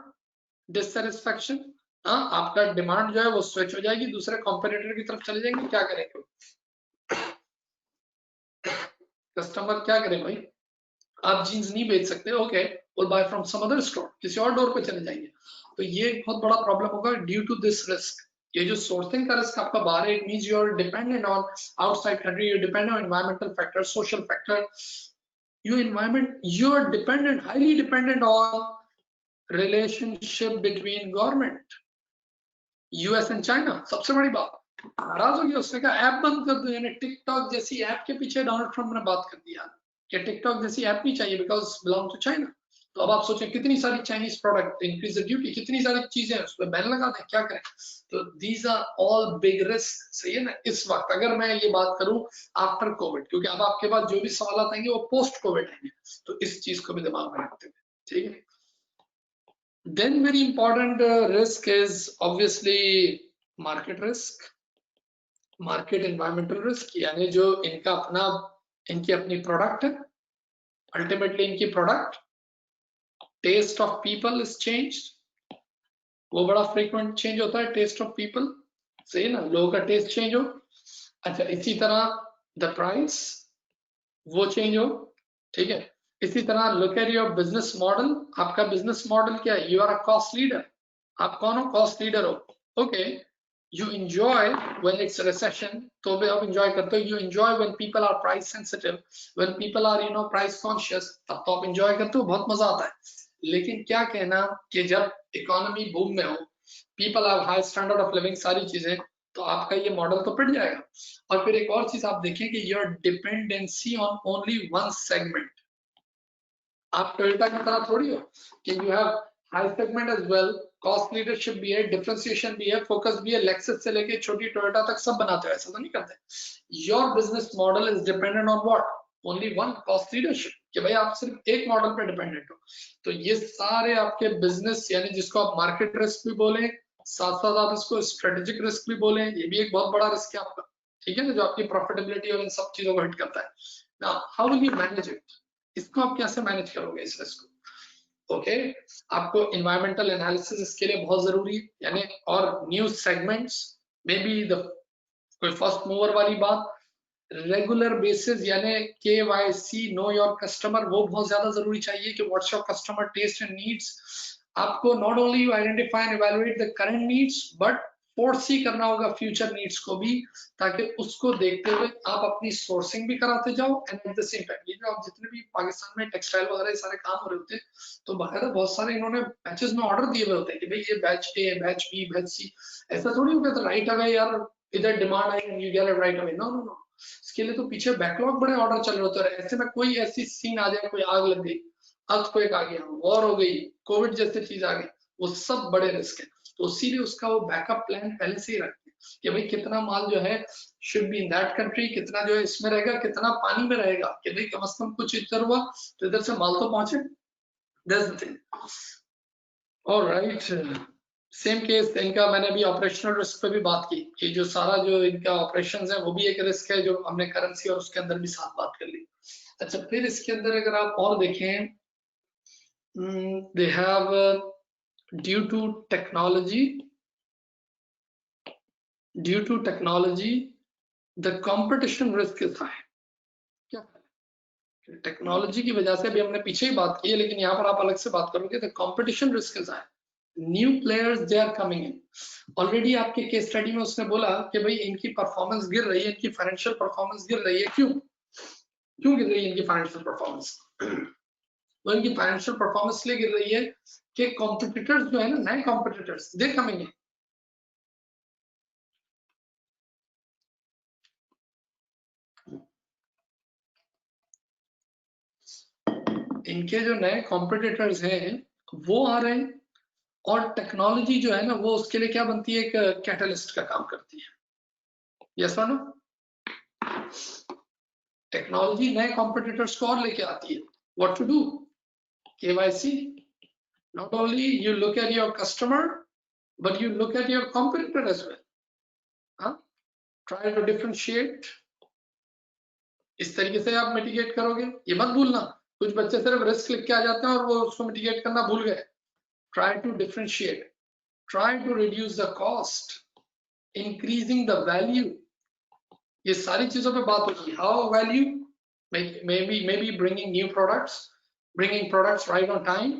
A: dissatisfaction, हाँ आपका डिमांड जो है वो स्विच हो जाएगी, दूसरे कॉम्पिटिटर की तरफ चले जाएंगे, क्या करेंगे कस्टमर, क्या करें भाई, आप जीन्स नहीं बेच सकते, ओके और buy from some other store, किसी और डोर पे चले जाएंगे। तो ये एक बहुत बड़ा प्रॉब्लम होगा ड्यू टू दिस रिस्क। ये जो सोर्सिंग का रिस्क आपका बाहर है, it means you are dependent on outside country, you depend on environmental factor, social factor, you are dependent, highly dependent on relationship between government, US and China. सबसे बड़ी बात, नाराज हो गया, उसने कहा ऐप बंद कर दो, यानी टिकटॉक जैसी ऐप के पीछे डोनाल्ड ट्रम्प ने बात कर दिया कि टिकटॉक जैसी ऐप नहीं चाहिए बिकॉज बिलोंग टू चाइना। तो अब आप सोचें कितनी सारी Chinese product, increase the duty, कितनी सारी चीजें उस पर बैन लगा दें, क्या करें। तो these are all big risk, सही है ना। इस वक्त अगर मैं ये बात करूं आफ्टर कोविड, क्योंकि अब आपके पास जो भी सवाल आएंगे वो पोस्ट कोविड आएंगे, तो इस चीज को भी दिमाग में रखते हुए, ठीक है। Then very important risk is obviously market risk, market environmental risk, यानी जो इनका अपना, इनकी अपनी प्रोडक्ट है, अल्टीमेटली इनकी product, taste of people is changed, वो बड़ा फ्रीक्वेंट चेंज होता है, टेस्ट ऑफ पीपल, सही ना, लोगों का टेस्ट चेंज हो। अच्छा, इसी तरह द प्राइस वो चेंज हो, ठीक है। इसी तरह look at your business model, आपका बिजनेस मॉडल क्या है, you are a cost leader, आप कौन हो, कॉस्ट लीडर हो, okay. You enjoy when it's recession, तो भी आप एंजॉय करते हो, you enjoy when people are price sensitive, when people are price conscious, तब तो आप एंजॉय करते हो, बहुत मजा आता है। लेकिन क्या कहना कि जब इकोनॉमी बूम में हो, people have high standard of living, सारी चीजें, तो आपका ये मॉडल तो पिट जाएगा। और फिर एक और चीज आप देखें कि your dependency on only one segment, आप टोयोटा की तरह थोड़ी हो कि you have high segment as well, cost leadership भी है, डिफरेंशिएशन भी है, फोकस भी है, लेक्सस से लेके छोटी टोयोटा तक सब बनाते हो, ऐसा तो नहीं करते। Your business model is dependent on what, only one, cost leadership, कि भाई आप सिर्फ एक मॉडल पे डिपेंडेंट हो। तो ये सारे आपके बिजनेस, यानी जिसको आप मार्केट रिस्क भी बोले, साथ साथ आप इसको स्ट्रेटेजिक रिस्क भी बोले, ये भी एक बहुत बड़ा रिस्क है आपका, ठीक है ना, जो आपकी प्रॉफिटेबिलिटी और इन सब चीजों को हिट करता है। Now how will you manage it, इसको आप कैसे मैनेज करोगे इस रिस्क को, ओके। आपको इन्वायरमेंटल एनालिसिस इसके लिए बहुत जरूरी है, यानी और new segments maybe the कोई फर्स्ट मूवर वाली बात, रेगुलर बेसिस यानी KYC, नो योर कस्टमर, वो बहुत ज्यादा जरूरी चाहिए कि what's your customer taste and needs. आपको not only you identify and evaluate the current needs, but foresee करना होगा फ्यूचर नीड्स को भी, ताकि उसको देखते हुए आप अपनी सोर्सिंग भी कराते जाओ and at the same time, ये जो आप जितने भी पाकिस्तान में टेक्सटाइल वगैरह सारे काम हो रहे होते हैं, तो बाकायदा बहुत सारे इन्होंने बैचेस में ऑर्डर दिए हुए होते हैं कि भाई ये batch A, batch B, batch C, ऐसा थोड़ी होगा तो राइट अवे यार इधर डिमांड आई and you get it right away, no no no, इसके लिए तो पीछे बैकलॉग बड़े ऑर्डर चल रहे होते हैं। ऐसे में कोई ऐसी सीन आ जाए, कोई आग लग गई, अर्थक्वेक आ गया, वॉर हो गई, कोविड जैसी चीज आ गई, वो सब बड़े रिस्क है। तो इसीलिए उसका वो बैकअप प्लान पहले से ही रखते हैं कि भाई कितना माल जो है should be in that country, कितना जो है इसमें रहेगा, कितना पानी में रहेगा, कि भाई कम से कम कुछ इधर हुआ तो इधर से माल तो पहुंचे, that's the thing. Alright, same case इनका, मैंने अभी ऑपरेशनल रिस्क पे भी बात की कि जो सारा जो इनका ऑपरेशंस है वो भी एक रिस्क है, जो हमने करेंसी और उसके अंदर भी साथ बात कर ली। अच्छा, फिर इसके अंदर अगर आप और देखें, they have due to technology the competition risk is high. क्या टेक्नोलॉजी की वजह से भी हमने पीछे ही बात की है, लेकिन यहाँ पर आप अलग से बात करोगे तो competition risk is high, new players they are coming in. Already आपके केस स्टडी में उसने बोला कि भाई इनकी परफॉर्मेंस गिर रही है, इनकी फाइनेंशियल परफॉर्मेंस गिर रही है। क्यों गिर रही है इनकी फाइनेंशियल परफॉर्मेंस? तो इनकी फाइनेंशियल परफॉर्मेंस इसलिए गिर रही है कि कॉम्पिटिटर्स जो है ना, नए कॉम्पिटिटर्स दे कमिंग इन। इनके जो नए कॉम्पिटिटर्स हैं वो आ रहे हैं, और टेक्नोलॉजी जो है ना वो उसके लिए क्या बनती है, एक कैटलिस्ट का काम करती है। यस और नो? टेक्नोलॉजी नए कॉम्पिटिटर्स को और लेके आती है। What to do? KYC. Not only you look at your customer, but you look at your competitor as well. Huh? Try to differentiate. इस तरीके से आप मिटिगेट करोगे। ये मत भूलना, कुछ बच्चे सिर्फ रिस्क लिख के आ जाते हैं और वो उसको मिटिगेट करना भूल गए। Try to differentiate. Try to reduce the cost. Increasing the value. ये सारी चीजों पे बात होगी। How value? Maybe bringing new products, bringing products right on time,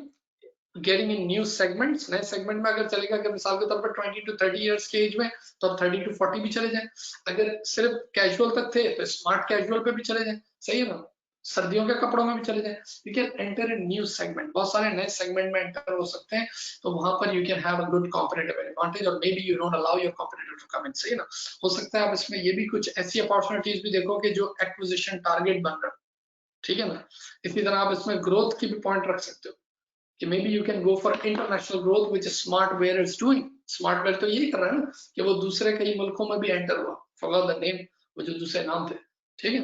A: getting in new segments. नए सेगमेंट में अगर चलेगा कि मिसाल के तौर पर 20 to 30 इयर्स के एज में, तो आप 30 to 40 भी चले जाएं। अगर सिर्फ कैजुअल तक थे तो स्मार्ट कैजुअल पे भी चले जाएं, सही है ना? सर्दियों के कपड़ों में भी चले जाएं। You can enter in new segment, बहुत सारे नए सेगमेंट में एंटर हो सकते हैं, तो वहां पर you can have a good competitive advantage, और maybe you don't allow your competitor to come in, सही है ना? हो सकता है आप इसमें ये भी कुछ ऐसी अपॉर्चुनिटीज भी देखो कि जो एक्विजिशन टारगेट बन रहा है, ठीक है ना? इसी तरह आप इसमें ग्रोथ की भी पॉइंट रख सकते हो कि maybe you can go for international growth which SMARTWEAR is doing. SMARTWEAR तो यही कर रहा है ना कि वो दूसरे कई मुल्कों में भी एंटर हुआ, forgot the name, वो जो दूसरे नाम थे, ठीक है?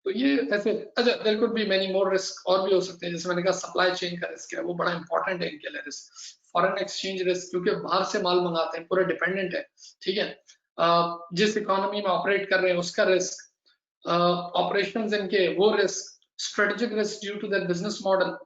A: तो ये ऐसे, अच्छा there could be many more risk और भी हो सकते हैं, जैसे मैंने कहा सप्लाई चेन का रिस्क है, वो बड़ा इंपॉर्टेंट है इनके लिए। रिस्क फॉरेन एक्सचेंज रिस्क, क्योंकि बाहर से माल मंगाते हैं, पूरा डिपेंडेंट है, ठीक है? जिस इकोनॉमी में ऑपरेट कर रहे हैं उसका रिस्क, ऑपरेशंस इनके वो risk, strategic risk due to their business model,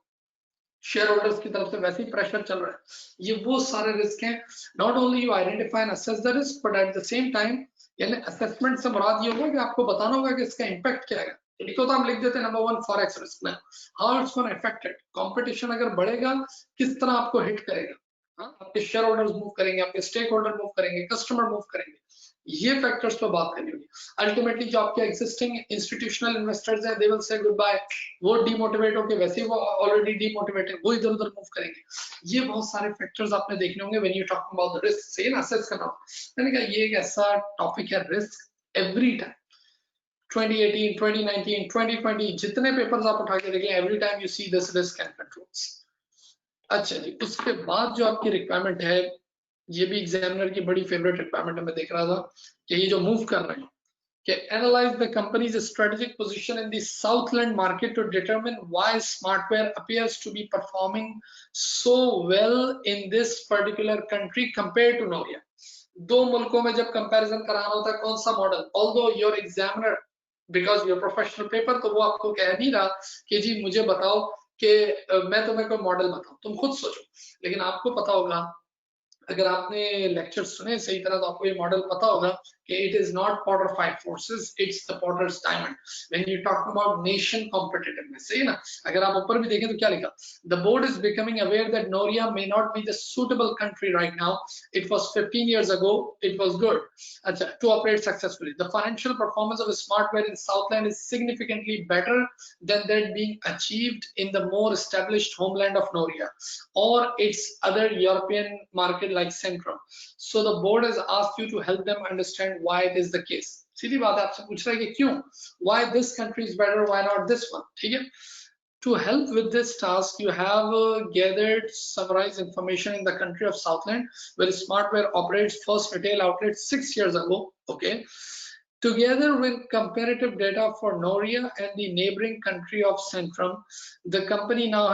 A: share holders की तरफ से वैसे ही प्रेशर चल रहा है, ये वो सारे रिस्क हैं। Not only you identify and assess the risk, but at the same time, यानी असेसमेंट से मुराद ये होगा कि आपको बताना होगा कि इसका इम्पैक्ट क्या है। एक तो हम लिख देते हैं नंबर 1 फॉरेक्स रिस्क में, how it's gonna affect it, competition अगर बढ़ेगा किस तरह आपको हिट करेगा, हाँ? आपके शेयर होल्डर्स मूव करेंगे, आपके स्टेक होल्डर मूव करेंगे, कस्टमर मूव करेंगे, ये फैक्टर्स पर बात करनी होगी। अल्टीमेटली जो आपके एग्जिस्टिंग इंस्टीट्यूशनल इन्वेस्टर्स हैं, they will say goodbye, वो डिमोटिवेट होके, वैसे ही वो ऑलरेडी डिमोटिवेटेड, वो इधर उधर मूव करेंगे। ये बहुत सारे फैक्टर्स आपने देखने होंगे when you talking about the risk, सही ना? असेस करना। मैंने कहा ये एक ऐसा टॉपिक है रिस्क, एवरी टाइम 2018, 2019, 2020 जितने पेपर्स आप उठा के देखें, every time you see this risk and controls. अच्छा जी, उसके बाद जो आपकी रिक्वायरमेंट है, ये भी एग्जामिनर की बड़ी फेवरेट रिक्वायरमेंट है, मैं देख रहा था कि ये जो मूव कर रहे हैं कि analyze the company's strategic position in the Southland market to determine why SMARTWEAR appears to be performing so well in this particular country compared to Noria. दो मुल्कों में जब कंपैरिजन कराना होता है कौन सा model, although your examiner because your professional paper, तो वो आपको कह नहीं रहा कि जी मुझे बताओ कि मैं तुम्हें कोई मॉडल बताऊं, तुम खुद सोचो। लेकिन आपको पता होगा, अगर आपने लेक्चर सुने सही तरह, तो आपको ये मॉडल पता होगा कि it is not Porter 5 forces, it's the Porter's diamond when you talk about nation competitiveness, सही है ना? अगर आप ऊपर भी देखें तो क्या लिखा, the board is becoming aware that Noria may not be the suitable country right now, it was 15 years ago, it was good, अच्छा, to operate successfully. The financial performance of SMARTWEAR in Southland is significantly better than that being achieved in the more established homeland of Noria or its other European market like Centrum. So the board has asked you to help them understand why it is the case. सीधी बात है, आपसे पूछ रहा है कि क्यों, why this country is better, why not this one, ठीक है? To help with this task, you have gathered summarized information in the country of Southland, where SMARTWEAR operates first retail outlet 6 years ago. Okay. Together with comparative data for Noria and the neighboring country of Centrum, the company now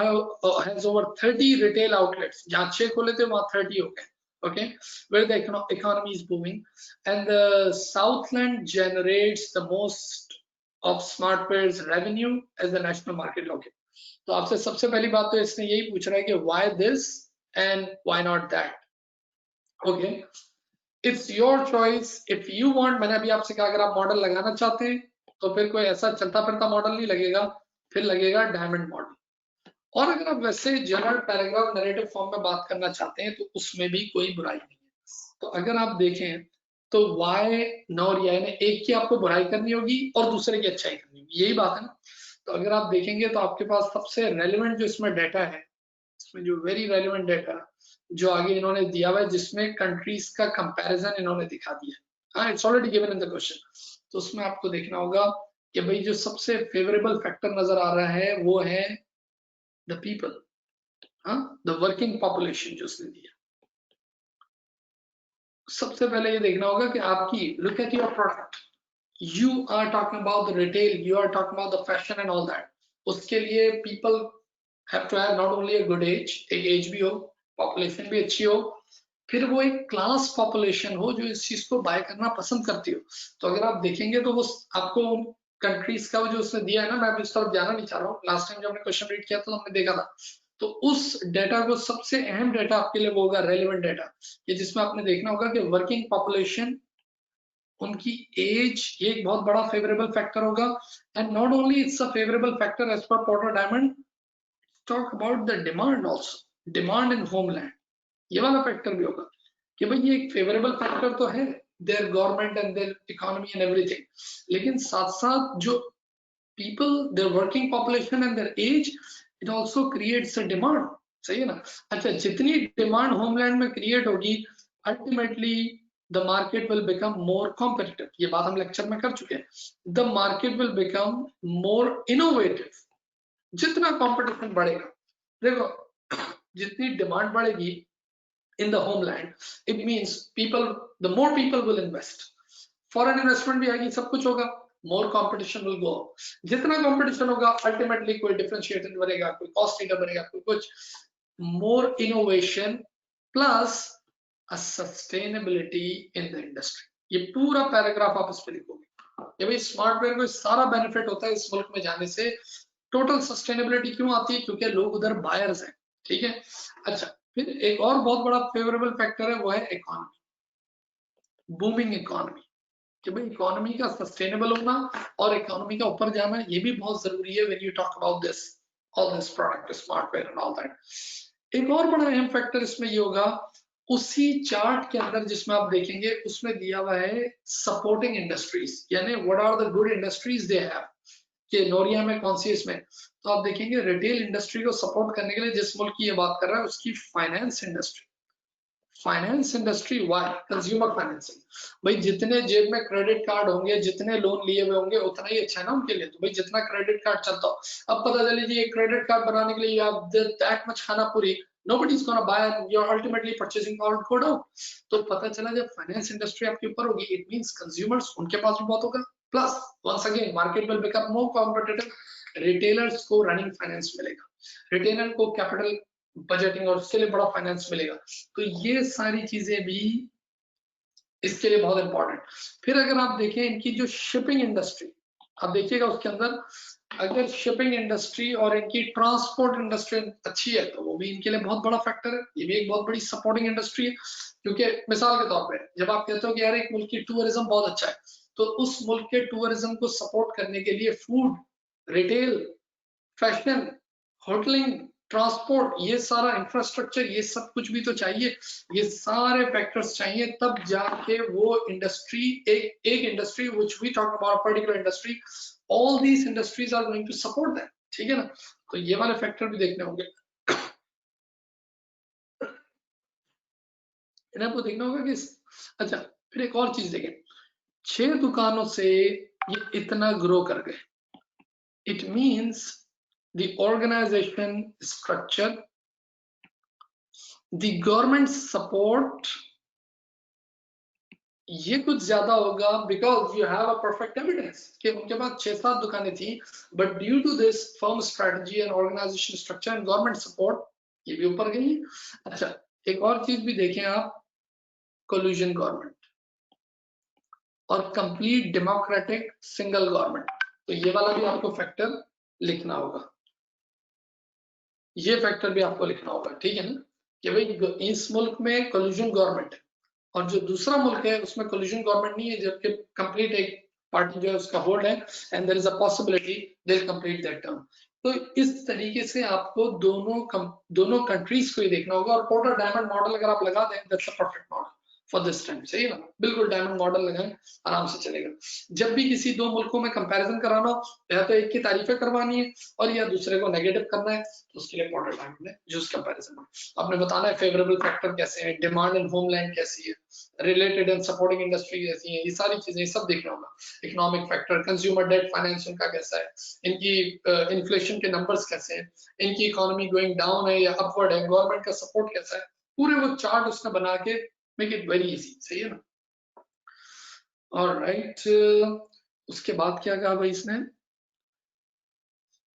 A: has over 30 retail outlets. जहाँ 6 खोले थे वहाँ 30 हो गए. Okay, where the economy is booming, and the Southland generates the most of SMARTWEAR's revenue as the national market. Okay, तो आपसे सबसे पहली बात तो इसने यही पूछ रहा है कि why this and why not that? Okay, it's your choice if you want. मैंने अभी आपसे कहा अगर आप मॉडल लगाना चाहते हैं तो फिर कोई ऐसा चलता फिरता मॉडल नहीं लगेगा, फिर लगेगा डायमंड मॉडल। और अगर आप वैसे जनरल पैराग्राफ नरेटिव फॉर्म में बात करना चाहते हैं तो उसमें भी कोई बुराई नहीं है। तो अगर आप देखें तो वाई नॉर या ने एक की आपको बुराई करनी होगी और दूसरे की अच्छाई करनी होगी, यही बात है ना। तो अगर आप देखेंगे तो आपके पास सबसे रेलिवेंट जो इसमें डाटा है, इसमें जो वेरी रेलिवेंट डाटा जो आगे इन्होंने दिया हुआ है, जिसमें कंट्रीज का कंपैरिजन इन्होंने दिखा दिया है, हाँ it's already given in the question. तो उसमें आपको देखना होगा कि भाई जो सबसे फेवरेबल फैक्टर नजर आ रहा है वो है the people, the working population जो उसने दिया। सबसे पहले ये देखना होगा कि आपकी look at your product, you are talking about the retail, you are talking about the fashion and all that. उसके लिए people have to have not only a good age, एक एज भी हो, पॉपुलेशन भी अच्छी हो, फिर वो एक क्लास पॉपुलेशन हो जो इस चीज को बाय करना पसंद करती हो। तो अगर आप देखेंगे तो वो आपको कंट्रीज का जो उसने दिया है ना, मैं अब इस तरफ जाना नहीं चाह रहा हूँ, लास्ट टाइम जब हमने क्वेश्चन रीड किया तो हमने देखा था। तो उस डेटा को सबसे अहम डेटा आपके लिए वो होगा रेलिवेंट डेटा, ये जिसमें आपने देखना होगा कि वर्किंग पॉपुलेशन, उनकी एज, ये एक बहुत बड़ा फेवरेबल फैक्टर होगा। And not only it's a favourable factor as पर Porter diamond, talk about the demand also, demand in homeland, ये वाला फैक्टर भी होगा कि भाई ये एक फेवरेबल फैक्टर तो है, there government and there economy and everything, लेकिन साथ साथ जो people, their working population and their age, it also creates a demand, सही है ना। अच्छा, जितनी डिमांड होमलैंड में क्रिएट होगी ultimately the market will become more competitive, ये बात हम लेक्चर में कर चुके हैं। The market will become more innovative, जितना कंपटीशन बढ़ेगा, देखो जितनी डिमांड बढ़ेगी in the homeland, it means people, the more people will invest, foreign investment भी आएगी, सब कुछ होगा, मोर कंपटीशन विल गो। जितना कंपटीशन होगा अल्टीमेटली कोई डिफरेंशिएटर बनेगा, कोई कॉस्ट लीडर बनेगा, कोई कुछ, more innovation plus a sustainability in the industry. ये पूरा पैराग्राफ आप इस पे लिखोगे कि भाई स्मार्टवेयर को सारा बेनिफिट होता है इस मुल्क में जाने से। टोटल सस्टेनेबिलिटी क्यों आती है? क्योंकि लोग उधर बायर्स हैं, ठीक है। अच्छा, फिर एक और बहुत बड़ा फेवरेबल फैक्टर है, वो है इकोनॉमी, बूमिंग इकोनॉमी, कि भाई इकोनॉमी का सस्टेनेबल होना और इकोनॉमी का ऊपर जाना, ये भी बहुत जरूरी है when you talk about this all this product Smartwear and all that. एक और बड़ा अहम फैक्टर इसमें ये होगा, उसी चार्ट के अंदर जिसमें आप देखेंगे उसमें दिया हुआ है सपोर्टिंग इंडस्ट्रीज, यानी what are the good industries they have, कि नोरिया में कौन सी इसमें। तो आप देखेंगे रिटेल इंडस्ट्री को सपोर्ट करने के लिए जिस मुल्क की ये बात कर रहा है उसकी finance industry, finance industry, why consumer financing, भाई जितने जेब में क्रेडिट कार्ड होंगे, जितने लोन लिए हुए होंगे, उतना ही अच्छा है ना उनके लिए। तो भाई जितना क्रेडिट कार्ड चलता हो, अब पता चले जी एक क्रेडिट कार्ड बनाने के लिए आप दैट मच खाना पूरी, nobody is gonna buy and you're ultimately purchasing power go down। तो पता चला जब फाइनेंस इंडस्ट्री आपके ऊपर होगी, इट मींस कंज्यूमर्स उनके पास भी बहुत होगा, plus once again market will become more competitive, retailers को रनिंग फाइनेंस मिलेगा, रिटेलर को कैपिटल बजटिंग और उसके लिए बड़ा फाइनेंस मिलेगा। तो ये सारी चीजें भी इसके लिए बहुत इंपॉर्टेंट। फिर अगर आप देखें इनकी जो शिपिंग इंडस्ट्री, आप देखिएगा उसके अंदर अगर शिपिंग इंडस्ट्री और इनकी ट्रांसपोर्ट इंडस्ट्री अच्छी है तो वो भी इनके लिए बहुत बड़ा फैक्टर है, ये भी एक बहुत बड़ी सपोर्टिंग इंडस्ट्री है। क्योंकि मिसाल के तौर पे जब आप कहते हो कि यार एक मुल्क की टूरिज्म बहुत अच्छा है, तो उस मुल्क के टूरिज्म को सपोर्ट करने के लिए फूड, रिटेल, फैशन, होटलिंग, ट्रांसपोर्ट, ये सारा इंफ्रास्ट्रक्चर, ये सब कुछ भी तो चाहिए, ये सारे फैक्टर्स चाहिए, तब जाके वो इंडस्ट्री, एक industry which we talk about particular industry, all these industries are going to support that, ठीक है ना। तो ये वाले फैक्टर भी देखने होंगे, इन्हें आपको देखना होगा कि अच्छा फिर एक और चीज देखें, 6 दुकानों से ये इतना ग्रो कर गए, it means the organization structure, the government support, ये कुछ ज्यादा होगा because you have a perfect evidence कि उनके पास 6-7 दुकानें थी, but due to this firm strategy and organization structure and government support ये भी ऊपर गई। अच्छा, एक और चीज भी देखें आप, collusion गवर्नमेंट और कंप्लीट डेमोक्रेटिक सिंगल गवर्नमेंट, तो ये वाला भी आपको फैक्टर लिखना होगा, ये फैक्टर भी आपको लिखना होगा, ठीक है ना। कि भाई इस मुल्क में कोलिजन गवर्नमेंट है और जो दूसरा मुल्क है उसमें कोलिजन गवर्नमेंट नहीं है, जबकि कंप्लीट एक पार्टी जो है उसका होल्ड है and there is a possibility they will complete that term. तो इस तरीके से आपको दोनों कंट्रीज को ही देखना होगा। और पोर्टर डायमंड मॉडल अगर आप लगा दें that's a perfect model for this time. सही है ना, बिल्कुल डायमंड मॉडल लगाएं, आराम से चलेगा। जब भी किसी दो मुल्कों में कंपैरिजन कराना हो, या तो एक की तारीफें करवानी है और या दूसरे को नेगेटिव करना है, तो उसके लिए पोर्टर डायमंड है जूस कंपैरिजन में आपने बताना है फेवरेबल फैक्टर कैसे हैं, डिमांड इन होमलैंड कैसी है, रिलेटेड एंड सपोर्टिंग इंडस्ट्री कैसी है, ये सारी चीजें सब देखना होगा। Economic factor, consumer debt finance उनका कैसा है, इनकी इन्फ्लेशन के नंबर्स कैसे हैं, इनकी इकोनॉमी गोइंग डाउन है या अपवर्ड है, गवर्नमेंट का सपोर्ट कैसा है, पूरे वो चार्ट उसने बना के मेक इट वेरी इजी। सही है ना। ऑलराइट, उसके बाद क्या कहा भाई इसने,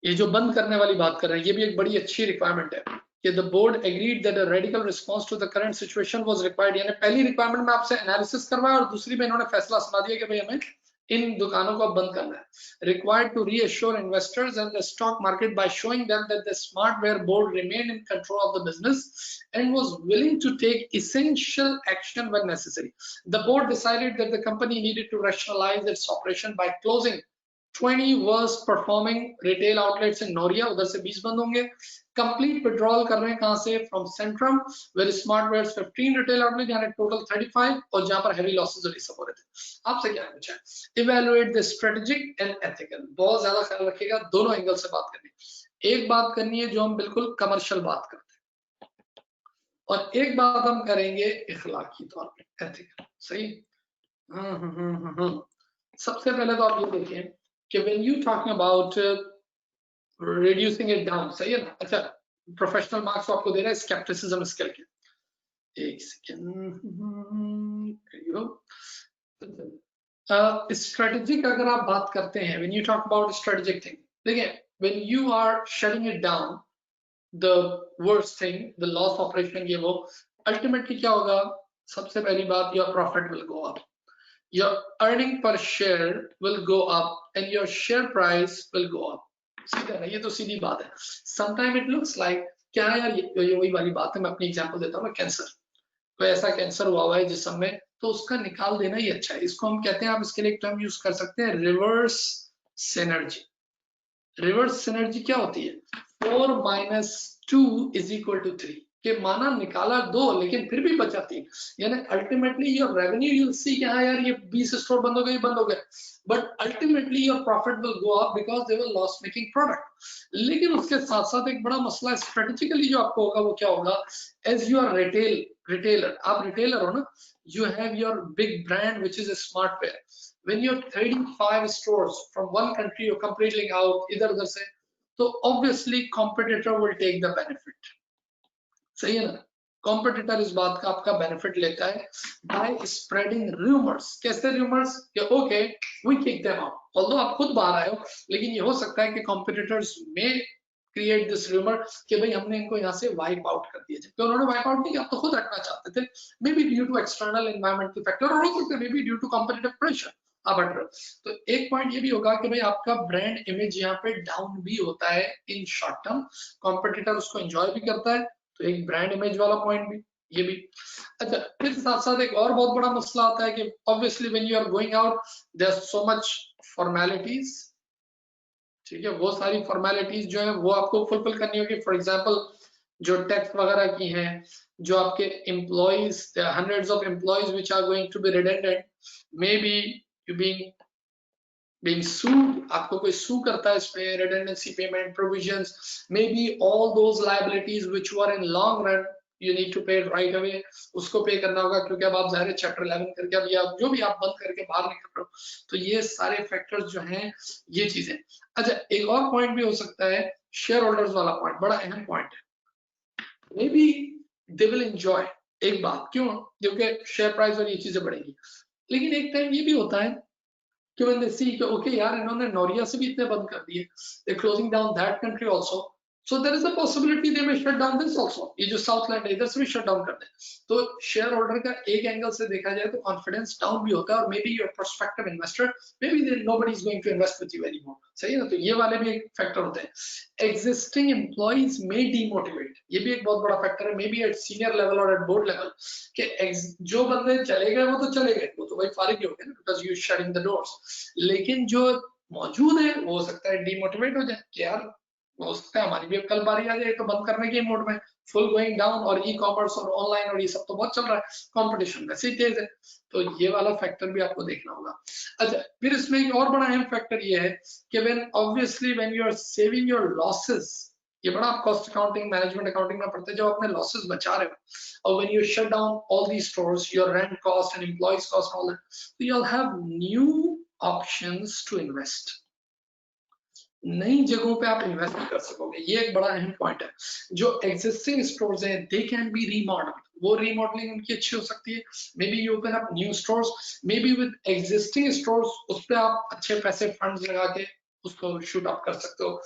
A: ये जो बंद करने वाली बात कर रहे हैं ये भी एक बड़ी अच्छी रिक्वायरमेंट है कि the board agreed that a radical response to the current situation was required. यानी पहली रिक्वायरमेंट में आपसे एनालिसिस करवाया और दूसरी में इन्होंने फैसला सुना दिया कि भाई हमें इन दुकानों को बंद करना है। Required to reassure investors and the stock market by showing them that the Smartwear board remain in control of the business and was willing to take essential action when necessary. The board decided that the company needed to rationalize its operation by closing 20 worst performing retail outlets in Noria, उधर से 20 बंद होंगे। Complete withdrawal कर रहे हैं कहाँ से, from Centrum, where Smartware's 15 retail outlets, यानी total 35, और जहाँ पर heavy losses और ये सब हो रहे थे। आपसे क्या पूछा है? Evaluate the strategic and ethical, बहुत ज्यादा ख्याल रखिएगा, दोनों एंगल से बात करनी। एक बात करनी है जो हम बिल्कुल कमर्शियल बात करते हैं, और एक बात हम करेंगे इखलाकी तौर पे, एथिकल। सही। सबसे पहले तो आप ये देखें कि when you talking about reducing it down, सही है ना। अच्छा, प्रोफेशनल मार्क्स आपको दे रहा है स्केप्टिसिज्म स्किल के। एक सेकेंड, स्ट्रेटेजिक अगर आप बात करते हैं, when you talk about strategic thing, देखिए when you are shutting it down, the worst thing, the loss operation, ये वो ultimately क्या होगा, सबसे पहली बात, your profit will go up, your earning per share will go up and your share price will go up। सीधा है, ये तो सीधी बात है। Sometimes it looks like क्या यार, ये वही वाली बात है। मैं अपनी एग्जांपल देता हूँ, कैंसर, कोई ऐसा कैंसर हुआ है जिसम में, तो उसका निकाल देना ही अच्छा है। इसको हम कहते हैं, आप इसके लिए एक टर्म यूज कर सकते हैं, रिवर्स सिनर्जी। रिवर्स सिनर्जी क्या होती है, 4 - 2 = 3 के माना निकाला 2 लेकिन फिर भी बचा 3, यानी ultimately your revenue you will see कि हाँ यार ये 20 स्टोर बंद हो गए, बंद हो गए, but ultimately your profit will go up because they were loss making product. लेकिन उसके साथ साथ एक बड़ा मसला स्ट्रेटेजिकली जो आपको होगा वो क्या होगा, एज यू आर रिटेलर, आप रिटेलर हो ना, you have your big brand which is a smartware, when you're 35 stores from one country you're completely out इधर उधर से, तो obviously competitor will take the benefit। सही है ना, कॉम्पिटिटर इस बात का आपका बेनिफिट लेता है बाय स्प्रेडिंग रूमर्स। कैसे रूमर्स, कि okay we kick them out, although आप खुद बाहर आए हो, लेकिन ये हो सकता है कि कॉम्पिटिटर्स में क्रिएट दिस रूमर कि भाई हमने इनको यहाँ से वाइप आउट कर दिया, जबकि उन्होंने वाइप आउट नहीं किया, आप तो खुद हटना चाहते थे, maybe due to external environmental factor, और हो सकता है maybe due to competitive pressure आप हट रहे हो। तो एक पॉइंट ये भी होगा कि भाई आपका ब्रांड इमेज यहाँ पे डाउन भी होता है इन शॉर्ट टर्म, कॉम्पिटिटर उसको एंजॉय भी करता है, तो एक ब्रांड इमेज वाला पॉइंट भी ये भी। अच्छा, फिर साथ साथ एक और बहुत बड़ा मसला आता है कि obviously when you are going out there are so much formalities, ठीक है, वो सारी फॉर्मेलिटीज जो है वो आपको फुलफिल करनी होगी। फॉर एग्जांपल जो टैक्स वगैरह की हैं, जो आपके employees, hundreds of employees which are going to be redundant, maybe you being sued, आपको कोई sue करता है इसमें, redundancy payment provisions, maybe all those liabilities which were in long run you need to pay right away, उसको पे करना होगा, क्योंकि अब आप ज़ाहिर है चैप्टर 11 करके अब या जो भी आप बंद करके बाहर निकल रहे हो, तो ये सारे फैक्टर्स जो हैं ये चीजें। अच्छा, एक और पॉइंट भी हो सकता है, शेयर होल्डर्स वाला पॉइंट बड़ा अहम पॉइंट है। May be they will enjoy, एक बात क्यों, क्योंकि शेयर प्राइस और ये चीजें बढ़ेंगी, लेकिन एक टाइम ये भी होता है कि when they see कि ओके यार इन्होंने नोरिया से भी इतने बंद कर दिए, they closing down that country also, So there is a possibility they may shut down this also. ये जो साउथलैंड है इधर से भी शट डाउन कर दे. तो शेयर होल्डर का एक एंगल से देखा जाए तो कॉन्फिडेंस डाउन भी होता है और maybe your prospective investor maybe nobody is going to invest with you anymore. सही है ना. तो ये वाले भी एक फैक्टर होते हैं. एग्जिस्टिंग एम्प्लॉइज मे डीमोटिवेट, ये भी एक बहुत बड़ा फैक्टर है. Maybe at senior level और एट बोर्ड लेवल कि जो बंदे चले गए वो तो चले गए, वो तो भाई फारिग ही हो गए ना, because you shutting the doors. लेकिन जो मौजूद है वो हो सकता है डीमोटिवेट हो जाए कि यार हो सकता है हमारी भी कल बारी आ जाए तो बंद करने के मोड में, फुल गोइंग डाउन, और ई कॉमर्स और ऑनलाइन और ये सब तो बहुत चल रहा है, कंपटीशन वैसे ही तेज है. तो ये वाला फैक्टर भी आपको देखना होगा. अच्छा, फिर इसमें एक और बड़ा अहम फैक्टर ये है कि when you are saving your losses, ये बड़ा आप कॉस्ट अकाउंटिंग मैनेजमेंट अकाउंटिंग में पढ़ते हैं, जब अपने लॉसेस बचा रहे हो और when you shut down all the stores, your rent cost and employees cost all that, तो you will have new options to invest. नई जगहों पे आप इन्वेस्ट कर सकोगे. ये एक बड़ा अहम पॉइंट है. जो एग्जिस्टिंग स्टोर्स हैं दे कैन बी रीमॉडल्ड, वो रीमॉडलिंग उनकी अच्छी हो सकती है. Maybe you open up new stores, may be with existing stores उस पे आप अच्छे पैसे फंड्स लगा के उसको शूट अप कर सकते हो.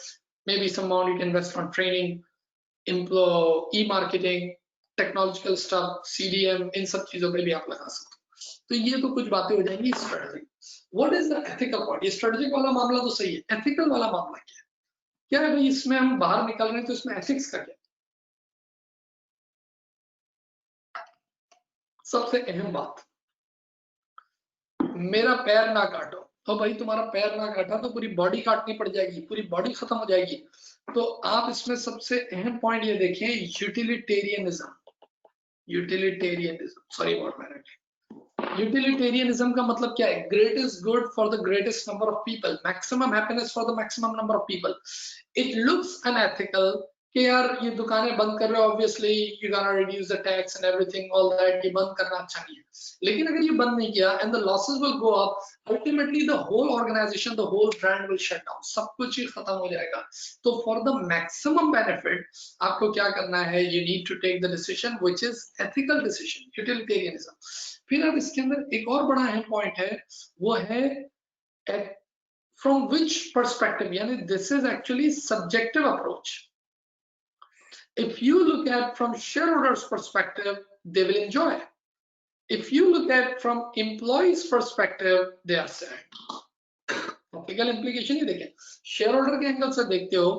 A: Maybe some amount you can invest on training, e marketing, technological stuff, CDM, इन सब चीजों पे भी आप लगा सकते हो. तो ये तो कुछ बातें हो जाएंगी strategy. What is the ethical part? ये स्ट्रेटेजिक वाला मामला तो सही है, एथिकल वाला मामला क्या है? क्या है भाई, इसमें हम बाहर निकल रहे हैं तो इसमें एथिक्स का क्या? सबसे अहम बात, मेरा पैर ना काटो. तो भाई तुम्हारा पैर ना काटा तो पूरी बॉडी काटनी पड़ जाएगी, पूरी बॉडी खत्म हो जाएगी. तो आप इसमें सबसे अहम पॉइंट ये देखें, utilitarianism. Utilitarianism, sorry about my, utilitarianism का मतलब क्या है? Greatest good for the greatest number of people, maximum happiness for the maximum number of people. It looks unethical कि यार ये दुकानें बंद कर रहे हो, obviously you gonna reduce the tax and everything all that, ये बंद करना अच्छा नहीं है. लेकिन अगर ये बंद नहीं किया and the losses will go up, ultimately the whole organisation, the whole brand will shut down, सब कुछ ही खत्म हो जाएगा. तो फॉर द मैक्सिमम बेनिफिट आपको क्या करना है? You need to take the decision which is ethical decision, utilitarianism. फिर अब इसके अंदर एक और बड़ा अहम पॉइंट है, वो है from which perspective, yani this is actually subjective approach. If you look at from shareholders perspective, they will enjoy. If you look at from employees perspective, they are sad. Practical implication ही देखें, share holder के angle से देखते हो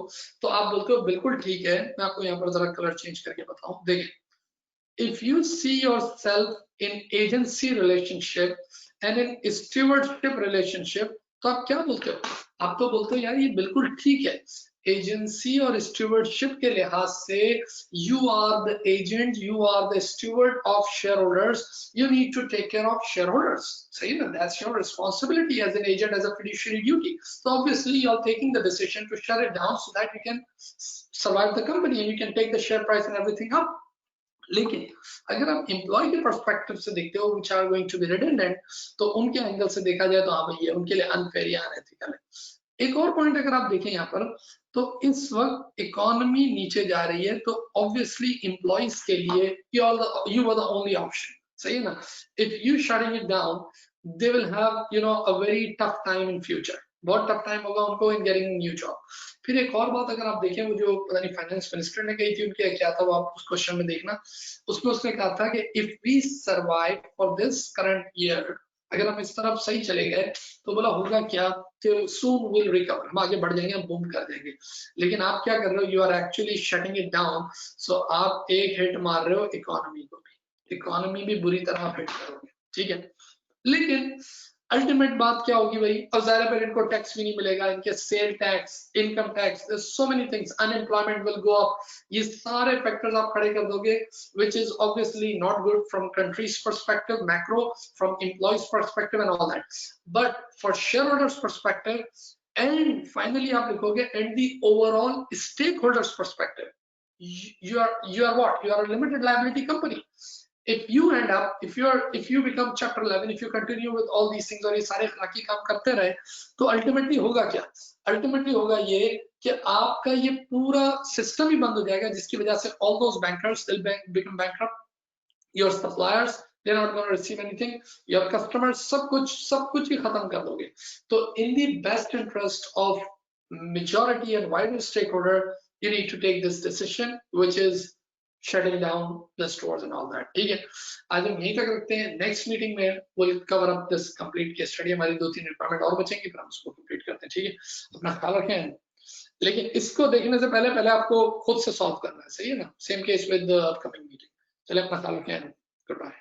A: तो आप बोलते हो बिल्कुल ठीक है. मैं आपको यहाँ पर जरा कलर चेंज करके बताऊं. देखें, if you see yourself in agency relationship and in stewardship relationship, तो आप क्या बोलते हो? आप तो बोलते हो यार ये बिल्कुल ठीक है. एजेंसी और स्टूवर्डशिप के लिहाज से you are the agent, you are the steward of share holders, you need to take care of share holders. सही ना? That's your responsibility as an agent, as a fiduciary duty. So obviously you are taking the decision to shut it down so that you can survive the company and you can take the share price and everything up. लेकिन अगर आप employ के perspective से देखते हो which are going to be redundant, तो उनके angle से देखा जाए तो हाँ भाई ये उनके लिए अनफेयर या अनएथिकल है. एक और पॉइंट अगर आप देखें यहाँ पर, तो इस वक्त इकोनॉमी नीचे जा रही है, तो ऑब्वियसली एम्प्लॉइज के लिए you were the only option. सही है ना? If you shutting it down, they will have a very tough time in future. बहुत टफ टाइम होगा उनको इन गेटिंग न्यू जॉब. फिर एक और बात अगर आप देखें, वो जो पता नहीं फाइनेंस मिनिस्टर ने कही थी, उनके क्या था वो आप उस क्वेश्चन में देखना. उसमें उसने कहा था कि if we survive for this current year, अगर हम इस तरफ सही चले गए तो बोला होगा क्या कि सून विल रिकवर, हम आगे बढ़ जाएंगे, हम बूम कर देंगे. लेकिन आप क्या कर रहे हो? You are actually shutting it down. So आप एक हिट मार रहे हो इकोनॉमी को भी, इकोनॉमी भी बुरी तरह हिट करोगे. ठीक है, लेकिन अल्टीमेट बात क्या होगी भाई? अब ज़ाहिर है इनको टैक्स भी नहीं मिलेगा, इनके sale tax, income tax, so many things, unemployment will go up. ये सारे फैक्टर्स आप खड़े कर दोगे, which is obviously not good from country's perspective, macro, from employees perspective and all that. But for shareholders perspective and finally आप लिखोगे and the overall stakeholders perspective, you are what? You are a limited liability company. If you end up, if you become chapter 11, if you continue with all these things और ये सारे खराकी काम करते रहे, तो ultimately होगा क्या? अल्टीमेटली होगा ये कि आपका ये पूरा सिस्टम ही बंद हो जाएगा, जिसकी वजह से all those bankers will become bankrupt, your suppliers they're not going to receive anything, your customers, सब कुछ ही खत्म कर दोगे. तो in the best interest of majority and wider stakeholder, you need to take this decision, which is shutting down the stores and all that. ठीक है, आज हम यहीं तक रखते हैं. नेक्स्ट मीटिंग में we'll cover up this complete case study. हमारी 2-3 रिक्वायरमेंट और बचेंगी, फिर हम उसको कंप्लीट करते हैं. ठीक है, अपना ख्याल रखें. लेकिन इसको देखने से पहले आपको खुद से सॉल्व करना है, सही है ना. Same case with the upcoming meeting. चलिए, अपना ख्याल रखें. Good bye.